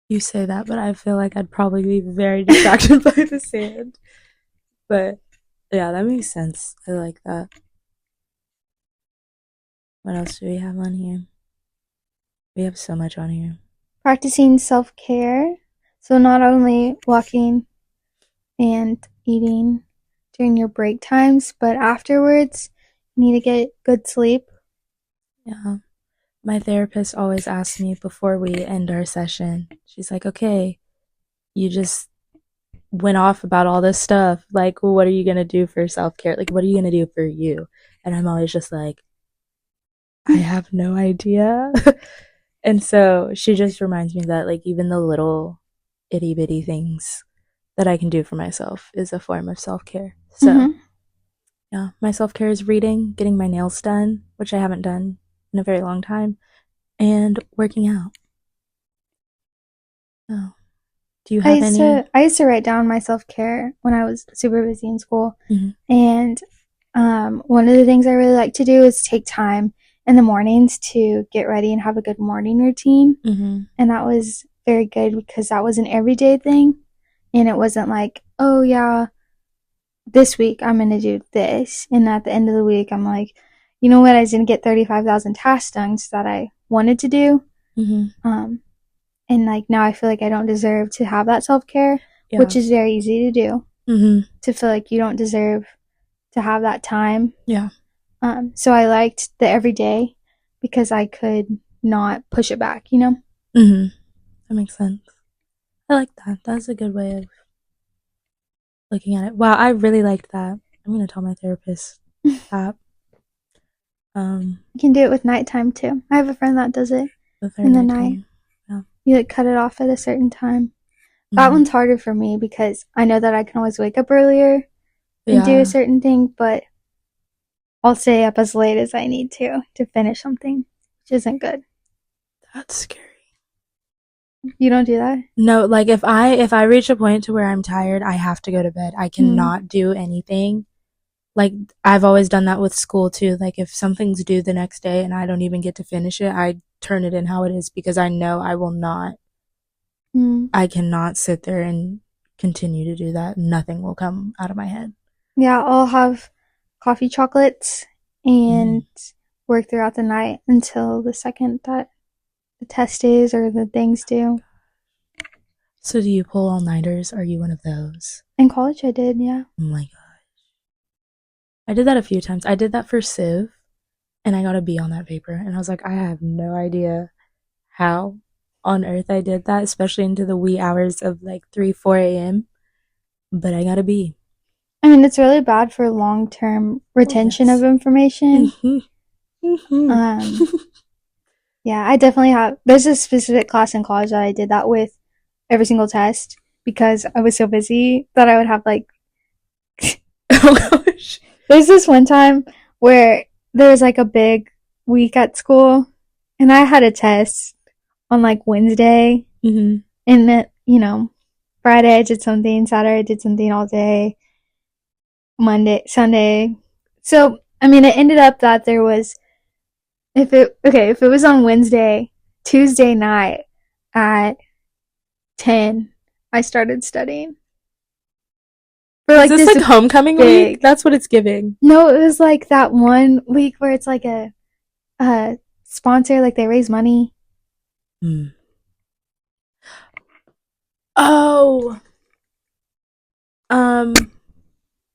You say that, but I feel like I'd probably be very distracted by the sand. But yeah, that makes sense. I like that. What else do we have on here? We have so much on here. Practicing self-care. So not only walking and eating during your break times, but afterwards, you need to get good sleep. Yeah. My therapist always asks me before we end our session, she's like, okay, you just went off about all this stuff. Like, what are you going to do for self-care? Like, what are you going to do for you? And I'm always just like, I have no idea. And so she just reminds me that, like, even the little itty bitty things that I can do for myself is a form of self-care. So, yeah, my self-care is reading, getting my nails done, which I haven't done in a very long time, and working out. Oh, do you have any? I used to write down my self-care when I was super busy in school. Mhm. And one of the things I really like to do is take time in the mornings to get ready and have a good morning routine. Mm-hmm. And that was very good because that was an everyday thing. And it wasn't like, oh yeah, this week I'm going to do this. And at the end of the week, I'm like, you know what? I didn't get 35,000 tasks done that I wanted to do. Mm-hmm. And like now I feel like I don't deserve to have that self-care, Yeah. which is very easy to do. Mm-hmm. To feel like you don't deserve to have that time. Yeah. So I liked the everyday because I could not push it back, you know? Mm-hmm. That makes sense. I like that. That's a good way of looking at it. Wow, I really liked that. I'm gonna tell my therapist that. You can do it with nighttime too. I have a friend that does it with in the night. Yeah. You like cut it off at a certain time. That one's harder for me because I know that I can always wake up earlier and do a certain thing, but I'll stay up as late as I need to finish something, which isn't good. That's scary. You don't do that? No, like if I reach a point to where I'm tired, I have to go to bed. I cannot do anything. Like I've always done that with school too. Like if something's due the next day and I don't even get to finish it, I turn it in how it is because I know I will not. I cannot sit there and continue to do that. Nothing will come out of my head. Yeah, I'll have coffee chocolates and work throughout the night until the second that the test is or the things due. So do you pull all-nighters? Are you one of those? In college I did, yeah. Oh my gosh. I did that a few times. I did that for Civ and I got a B on that paper and I was like, I have no idea how on earth I did that, especially into the wee hours of like 3-4 a.m. But I got a B. I mean, it's really bad for long-term retention of information. Yeah, I definitely have. There's a specific class in college that I did that with every single test because I was so busy that I would have like. Oh gosh. There's this one time where there was like a big week at school and I had a test on like Wednesday. And then, you know, Friday I did something, Saturday I did something all day, Monday, Sunday. So, I mean, it ended up that there was, if it was on Wednesday, Tuesday night at 10, I started studying. For like is this like homecoming week? That's what it's giving. No, it was like that one week where it's like a sponsor, like they raise money. Oh.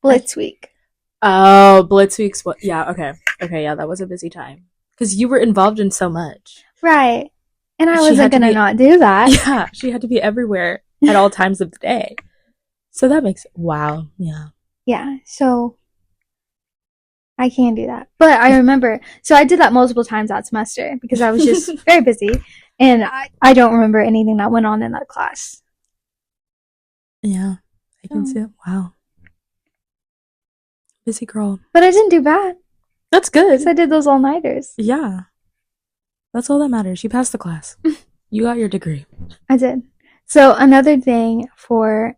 Blitz week. Oh, Blitz week's what? Yeah, okay. Okay, yeah, that was a busy time. Because you were involved in so much. Right. And I wasn't going to not do that. Yeah, she had to be everywhere at all times of the day. So that makes, wow, yeah. Yeah, so I can do that. But I remember, so I did that multiple times that semester because I was just very busy. And I don't remember anything that went on in that class. Yeah, I can see it. Wow. Busy girl. But I didn't do bad. That's good. Because I did those all-nighters. Yeah. That's all that matters. You passed the class. You got your degree. I did. So another thing for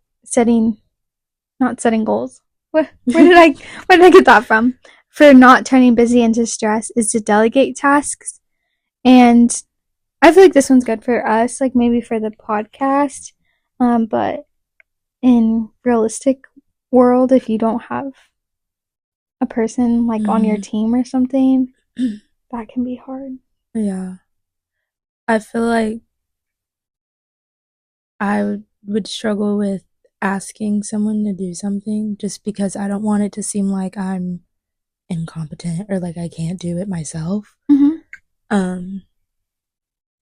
not setting goals. Where did I get that from? For not turning busy into stress is to delegate tasks. And I feel like this one's good for us, like maybe for the podcast. But in realistic world, if you don't have a person like on your team or something, that can be hard. Yeah. I feel like I would struggle with asking someone to do something just because I don't want it to seem like I'm incompetent or like I can't do it myself.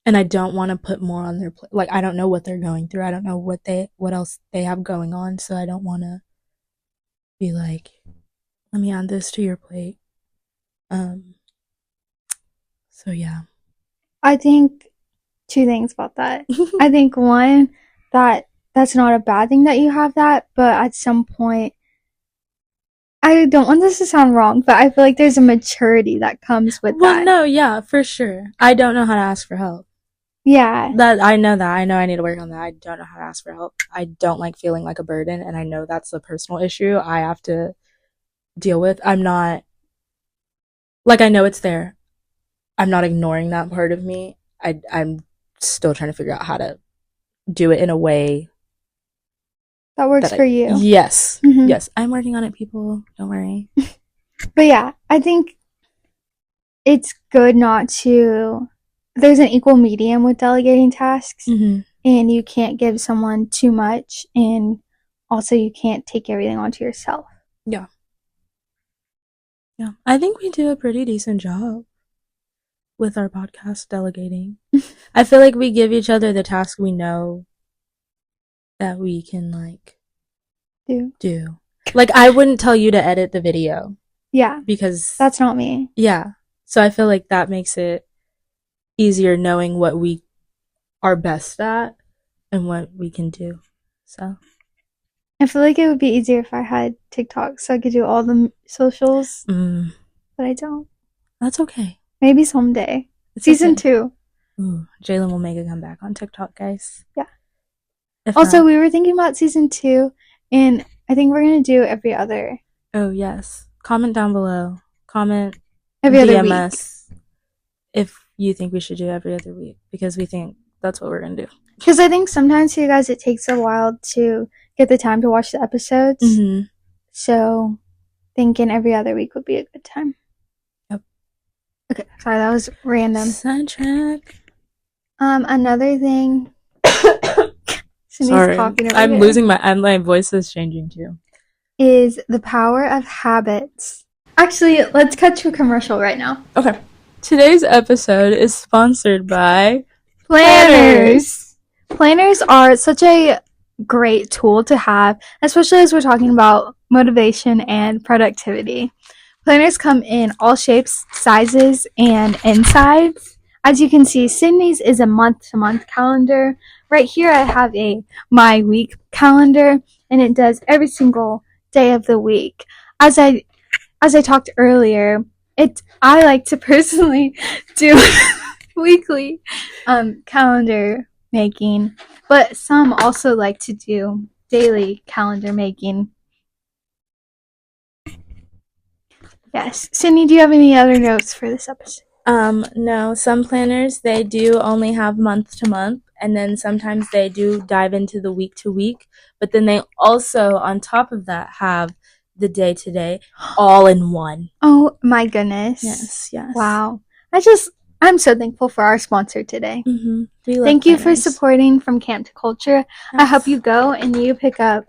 And I don't want to put more on their plate. Like, I don't know what they're going through. I don't know what else they have going on. So I don't want to be like, let me add this to your plate. So yeah. I think 2 things about that. I think one, that's not a bad thing that you have that, but at some point, I don't want this to sound wrong, but I feel like there's a maturity that comes with Well, that. no, yeah, for sure. I don't know how to ask for help. Yeah. That I know I need to work on that. I don't know how to ask for help. I don't like feeling like a burden, and I know that's a personal issue I have to deal with. I'm not, like, I know it's there. I'm not ignoring that part of me. I'm still trying to figure out how to do it in a way That works for you. Yes. Mhm. Yes. I'm working on it, people. Don't worry. But yeah, I think it's good not to. There's an equal medium with delegating tasks, Mm-hmm. and you can't give someone too much, and also you can't take everything onto yourself. Yeah. Yeah. I think we do a pretty decent job with our podcast delegating. I feel like we give each other the task we know that we can, like, do. Like, I wouldn't tell you to edit the video. Yeah. Because that's not me. Yeah. So I feel like that makes it easier knowing what we are best at and what we can do. So I feel like it would be easier if I had TikTok so I could do all the socials, but I don't. That's okay. Maybe someday. It's Season okay. 2. Ooh, Jalen will make a comeback on TikTok, guys. Yeah. If also, not, we were thinking about season 2, and I think we're going to do every other. Oh, yes. Comment down below. Comment every other DM week. us if you think we should do every other week, because we think that's what we're going to do. Because I think sometimes for you guys it takes a while to get the time to watch the episodes. Mm-hmm. So thinking every other week would be a good time. Yep. Okay, sorry, that was random. Sidetrack. Another thing. Sorry, I'm losing my voice is changing too. Is the power of habits. Actually, let's cut to a commercial right now. Okay. Today's episode is sponsored by Planners. Planners are such a great tool to have, especially as we're talking about motivation and productivity. Planners come in all shapes, sizes, and insides. As you can see, Sydney's is a month-to-month calendar. Right here I have a My Week calendar, and it does every single day of the week. As I talked earlier, I like to personally do weekly calendar making, but some also like to do daily calendar making. Yes. Sydney, do you have any other notes for this episode? No. Some planners, they do only have month to month, and then sometimes they do dive into the week to week, but then they also, on top of that, have the day to day all in one. Oh my goodness. Yes. Wow. I'm so thankful for our sponsor today. Mm-hmm. Thank you for supporting From Camp to Culture. Yes. I hope you go and you pick up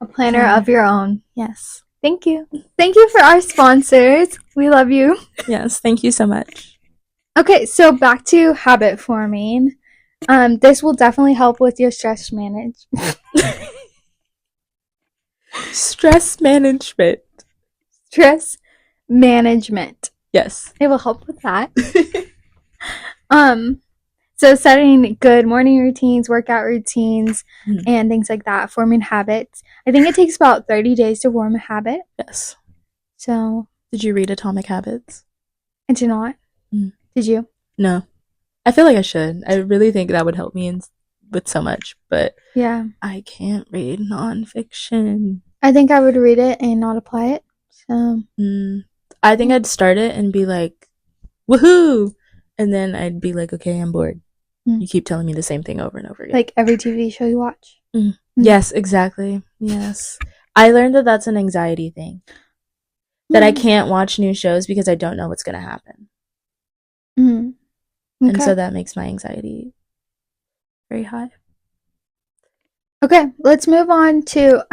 a planner of your own. Yes. Thank you. Thank you for our sponsors. We love you. Yes, thank you so much. Okay, so back to habit forming. This will definitely help with your stress management. Stress management. Stress management. Yes. It will help with that. So setting good morning routines, workout routines, and things like that, forming habits. I think it takes about 30 days to form a habit. Yes. So. Did you read Atomic Habits? I did not. Did you? No. I feel like I should. I really think that would help me with so much, but yeah, I can't read nonfiction. I think I would read it and not apply it. So. I think I'd start it and be like, woohoo! And then I'd be like, okay, I'm bored. You keep telling me the same thing over and over again. Like every TV show you watch. Yes, exactly. Yes. I learned that that's an anxiety thing. That I can't watch new shows because I don't know what's going to happen. Okay. And so that makes my anxiety very high. Okay, let's move on to,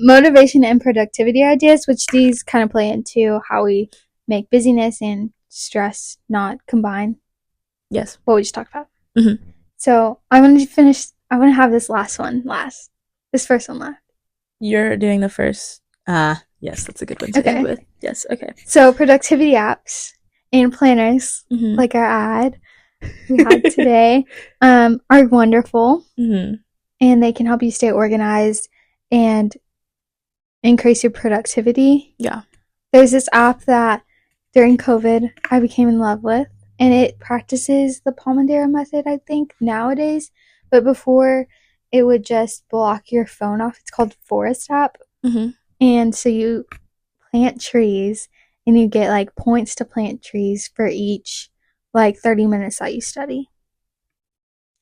motivation and productivity ideas, which these kind of play into how we make busyness and stress not combine. Yes. What we just talked about. Mm-hmm. So I want to have this last one last. This first one last. You're doing the first. Yes, that's a good one to end with. Yes, okay. So productivity apps and planners, Mm-hmm. like our ad we had today, are wonderful. Mm-hmm. And they can help you stay organized and increase your productivity. Yeah. There's this app that during COVID I became in love with, and it practices the Pomodoro method, I think, nowadays. But before, it would just block your phone off. It's called Forest app. Mm-hmm. And so you plant trees, and you get like points to plant trees for each like 30 minutes that you study.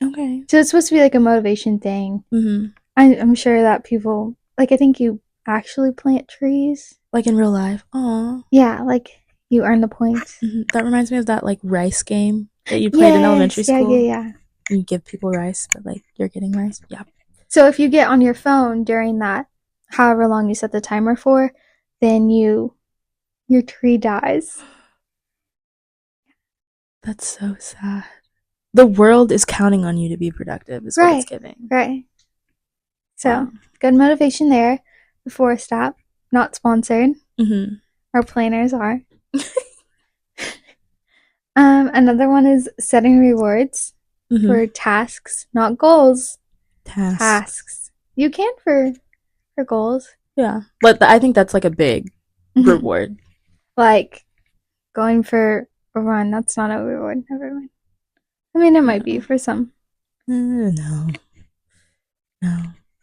Okay. So it's supposed to be like a motivation thing. Mm-hmm. I'm sure that people, like, I think you actually plant trees. Like in real life. Aw. Yeah, like you earn the points. Mm-hmm. That reminds me of that like rice game that you played in elementary school. Yeah. You give people rice, but like you're getting rice. Yeah. So if you get on your phone during that, however long you set the timer for, then your tree dies. That's so sad. The world is counting on you to be productive, is what it's giving. Right. So, good motivation there. The Forest app, not sponsored. Mm-hmm. Our planners are. Another one is setting rewards for tasks, not goals. Tasks. You can for goals. Yeah. But I think that's like a big reward. Like going for a run, that's not a reward. Never mind. I mean, it might be for some. No.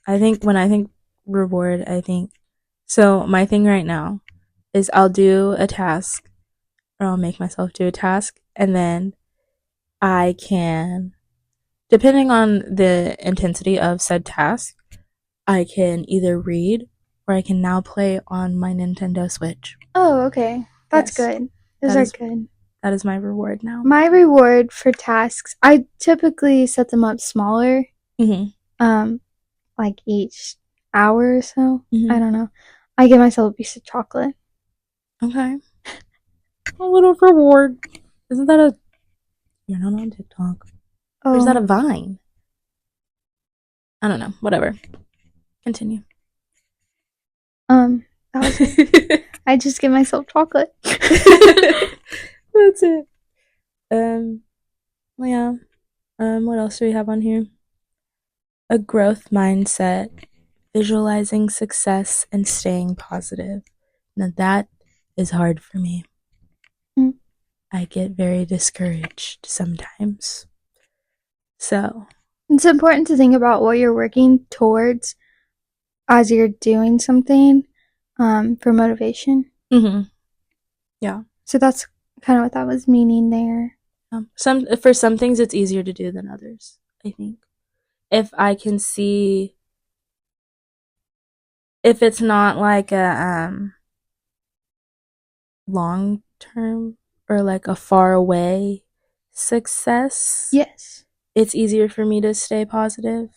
I think when I think reward, so my thing right now is I'll do a task, or I'll make myself do a task, and then I can, depending on the intensity of said task, I can either read or I can now play on my Nintendo Switch. Oh, okay. That's good. Those are good. That is my reward now. My reward for tasks, I typically set them up smaller. Like each hour or so. I don't know. I give myself a piece of chocolate. Okay. A little reward. Isn't that you're not on TikTok. Oh. Or is that a Vine? I don't know. Whatever. Continue. That was it. I just give myself chocolate. That's it. Yeah. What else do we have on here? A growth mindset, visualizing success, and staying positive. Now that is hard for me. I get very discouraged sometimes. So it's important to think about what you're working towards as you're doing something for motivation. Yeah. So that's kind of what that was meaning there. For some things it's easier to do than others, I think. If I can see, if it's not like a long term or like a far away success, yes, it's easier for me to stay positive.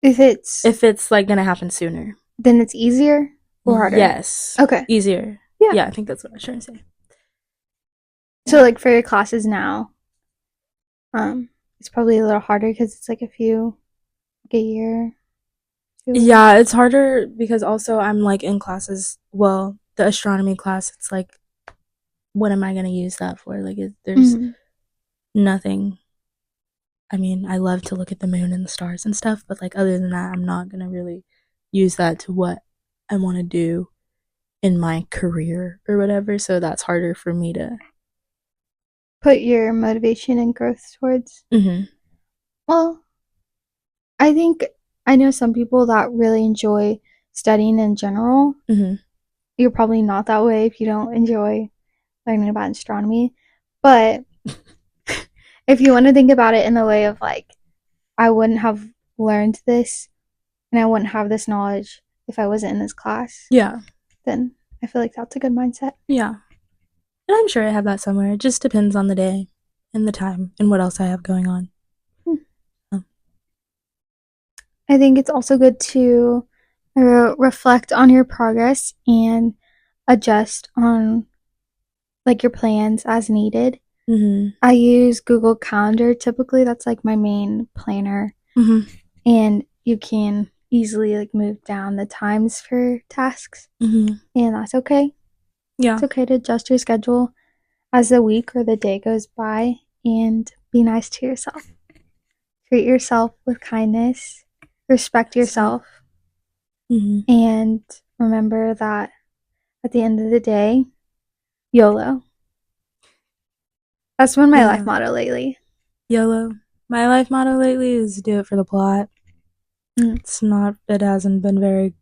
If it's like gonna happen sooner, then it's easier or harder? Yes. Okay. Easier. Yeah, I think that's what I was trying to say. So like for your classes now, it's probably a little harder because it's like a year. Yeah, it's harder because also I'm like in classes. Well, the astronomy class, it's like, what am I gonna use that for? Like, there's nothing. I mean, I love to look at the moon and the stars and stuff, but like other than that, I'm not gonna really use that to what I want to do in my career or whatever. So that's harder for me to put your motivation and growth towards. Well, I think I know some people that really enjoy studying in general. You're probably not that way if you don't enjoy learning about astronomy. But if you want to think about it in the way of like, I wouldn't have learned this and I wouldn't have this knowledge if I wasn't in this class. Yeah. Then I feel like that's a good mindset. Yeah. And I'm sure I have that somewhere. It just depends on the day and the time and what else I have going on. I think it's also good to reflect on your progress and adjust on like your plans as needed. Mm-hmm. I use Google Calendar typically. That's like my main planner. Mm-hmm. And you can easily like move down the times for tasks. Mm-hmm. And that's okay. Yeah. It's okay to adjust your schedule as the week or the day goes by and be nice to yourself. Treat yourself with kindness. Respect yourself. Mm-hmm. And remember that at the end of the day, YOLO. That's been my life motto lately. YOLO. My life motto lately is do it for the plot. It hasn't been a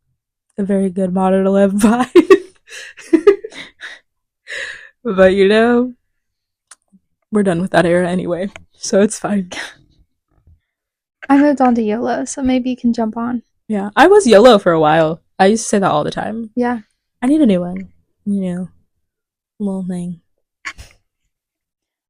very good motto to live by. But we're done with that era anyway, so it's fine. I moved on to YOLO, so maybe you can jump on. Yeah, I was YOLO for a while. I used to say that all the time. Yeah. I need a new one. Little thing.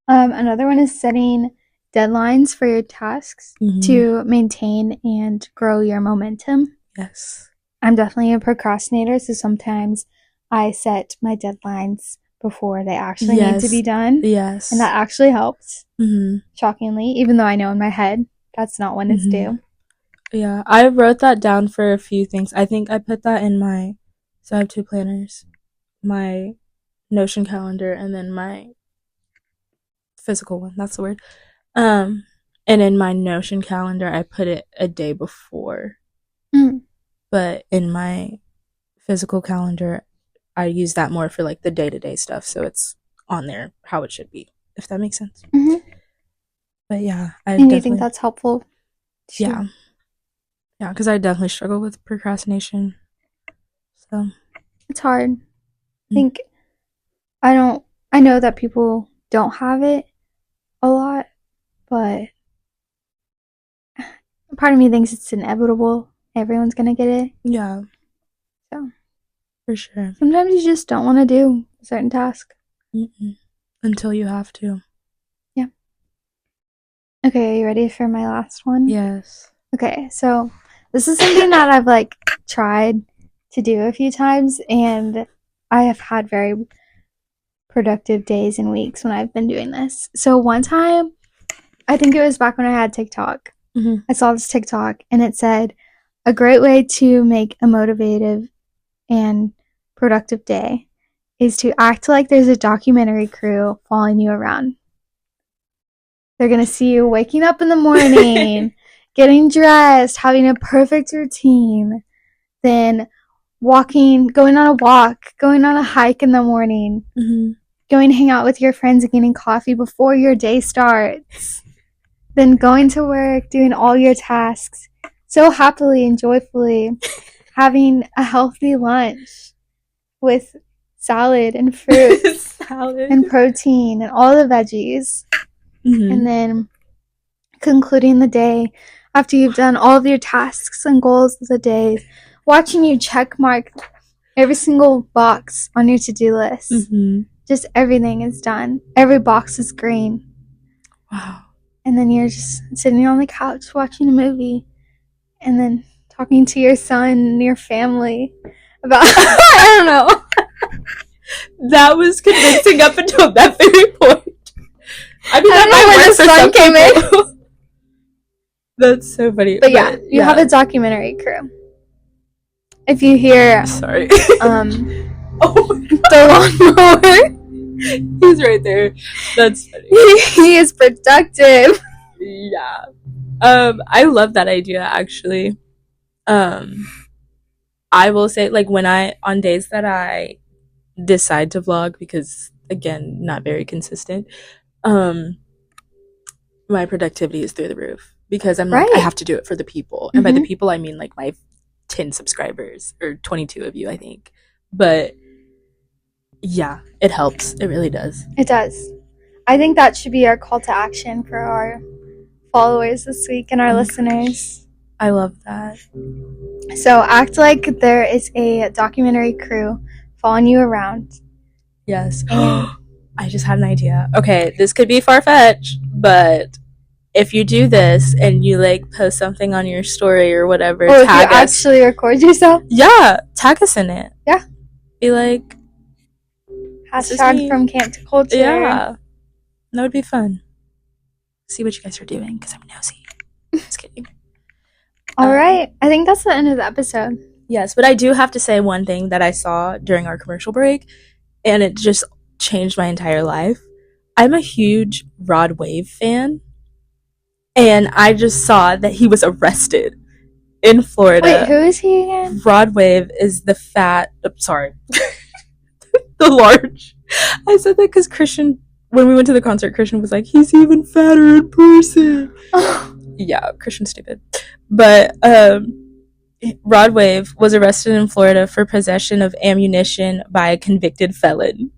Another one is setting deadlines for your tasks to maintain and grow your momentum. Yes. I'm definitely a procrastinator, so sometimes I set my deadlines before they actually need to be done. Yes. And that actually helps, Mm-hmm. shockingly, even though I know in my head that's not when it's due. Yeah, I wrote that down for a few things. I think I put that in so I have 2 planners. My Notion calendar and then my physical one, that's the word. And in my Notion calendar, I put it a day before. But in my physical calendar, I use that more for like the day-to-day stuff, so it's on there how it should be, if that makes sense. Mm-hmm. But yeah, and you think that's helpful? Yeah, because I definitely struggle with procrastination. So it's hard. I think I know that people don't have it a lot, but part of me thinks it's inevitable. Everyone's gonna get it. Yeah. So for sure. Sometimes you just don't want to do a certain task. Until you have to. Yeah. Okay, are you ready for my last one? Yes. Okay, so this is something that I've like tried to do a few times, and I have had very productive days and weeks when I've been doing this. So one time, I think it was back when I had TikTok, I saw this TikTok and it said, a great way to make a motivative and productive day is to act like there's a documentary crew following you around. They're going to see you waking up in the morning, getting dressed, having a perfect routine, then going on a walk, going on a hike in the morning, going to hang out with your friends and getting coffee before your day starts, then going to work, doing all your tasks so happily and joyfully, having a healthy lunch with salad and fruit and protein and all the veggies, and then concluding the day after you've done all of your tasks and goals of the day, watching you check mark every single box on your to-do list. Just everything is done. Every box is green. Wow. And then you're just sitting on the couch watching a movie and then talking to your son and your family about I don't know. That was convincing up until that very point. I mean, I don't know when the sun came in. That's so funny. But yeah, you have a documentary crew. If you hear sorry. the lawnmower, he's right there. That's funny. He is productive. Yeah. I love that idea actually. I will say, like, on days that I decide to vlog, because again, not very consistent, my productivity is through the roof because I'm like, I have to do it for the people. And by the people, I mean like my 10 subscribers or 22 of you, I think. But yeah, it helps. It really does. It does. I think that should be our call to action for our followers this week and our listeners. I love that. So act like there is a documentary crew following you around. Yes. I just had an idea. Okay, this could be far-fetched, but if you do this and you like post something on your story or whatever, or tag if you us. actually record yourself. Yeah, tag us in it. Yeah. Be like, This is Hashtag me. from camp to culture. Yeah. That would be fun. See what you guys are doing, because I'm nosy. Just kidding. All right. I think that's the end of the episode. Yes, but I do have to say one thing that I saw during our commercial break, and it just changed my entire life. I'm a huge Rod Wave fan, and I just saw that he was arrested in Florida. Wait, who is he again? Rod Wave is the the large. I said that because Christian, when we went to the concert, Christian was like, he's even fatter in person. Yeah, Christian's stupid. But Rod Wave was arrested in Florida for possession of ammunition by a convicted felon.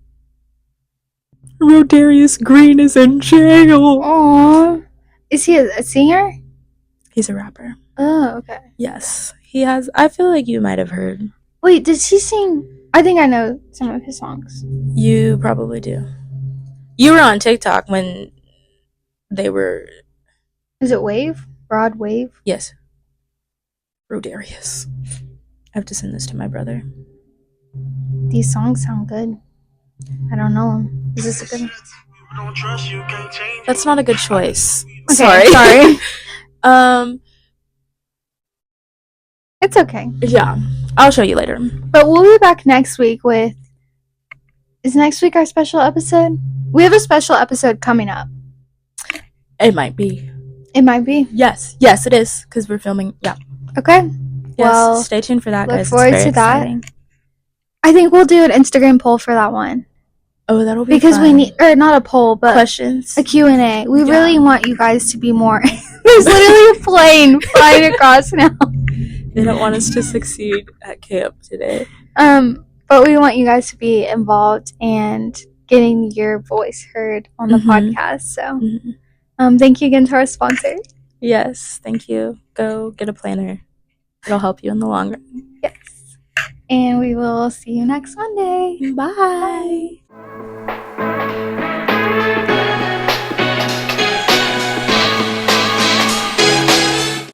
Rodarius Green is in jail. Aww. Is he a singer? He's a rapper. Oh, okay. Yes, he has. I feel like you might have heard. Wait, did he sing? I think I know some of his songs. You probably do. You were on TikTok when they were. Is it Wave? Rod Wave? Yes. Rodarius. I have to send this to my brother. These songs sound good. I don't know him. Is this a good one? That's not a good choice. Okay, sorry. It's okay. Yeah. I'll show you later. But we'll be back next week with... Is next week our special episode? We have a special episode coming up. It might be. It might be. Yes. Yes, it is. Because we're filming. Yeah. Okay. Yes. Well, Stay tuned for that, look guys. forward It's very to that. exciting. I think we'll do an Instagram poll for that one. Oh, that'll be Because fun. we need... Or not a poll, but... questions. A Q&A. We Yeah. really want you guys to be more... There's literally a plane flying across now. They don't want us to succeed at camp today. But we want you guys to be involved and getting your voice heard on the podcast. So, thank you again to our sponsor. Yes, thank you. Go get a planner. It'll help you in the long run. Yes. And we will see you next Monday. Bye.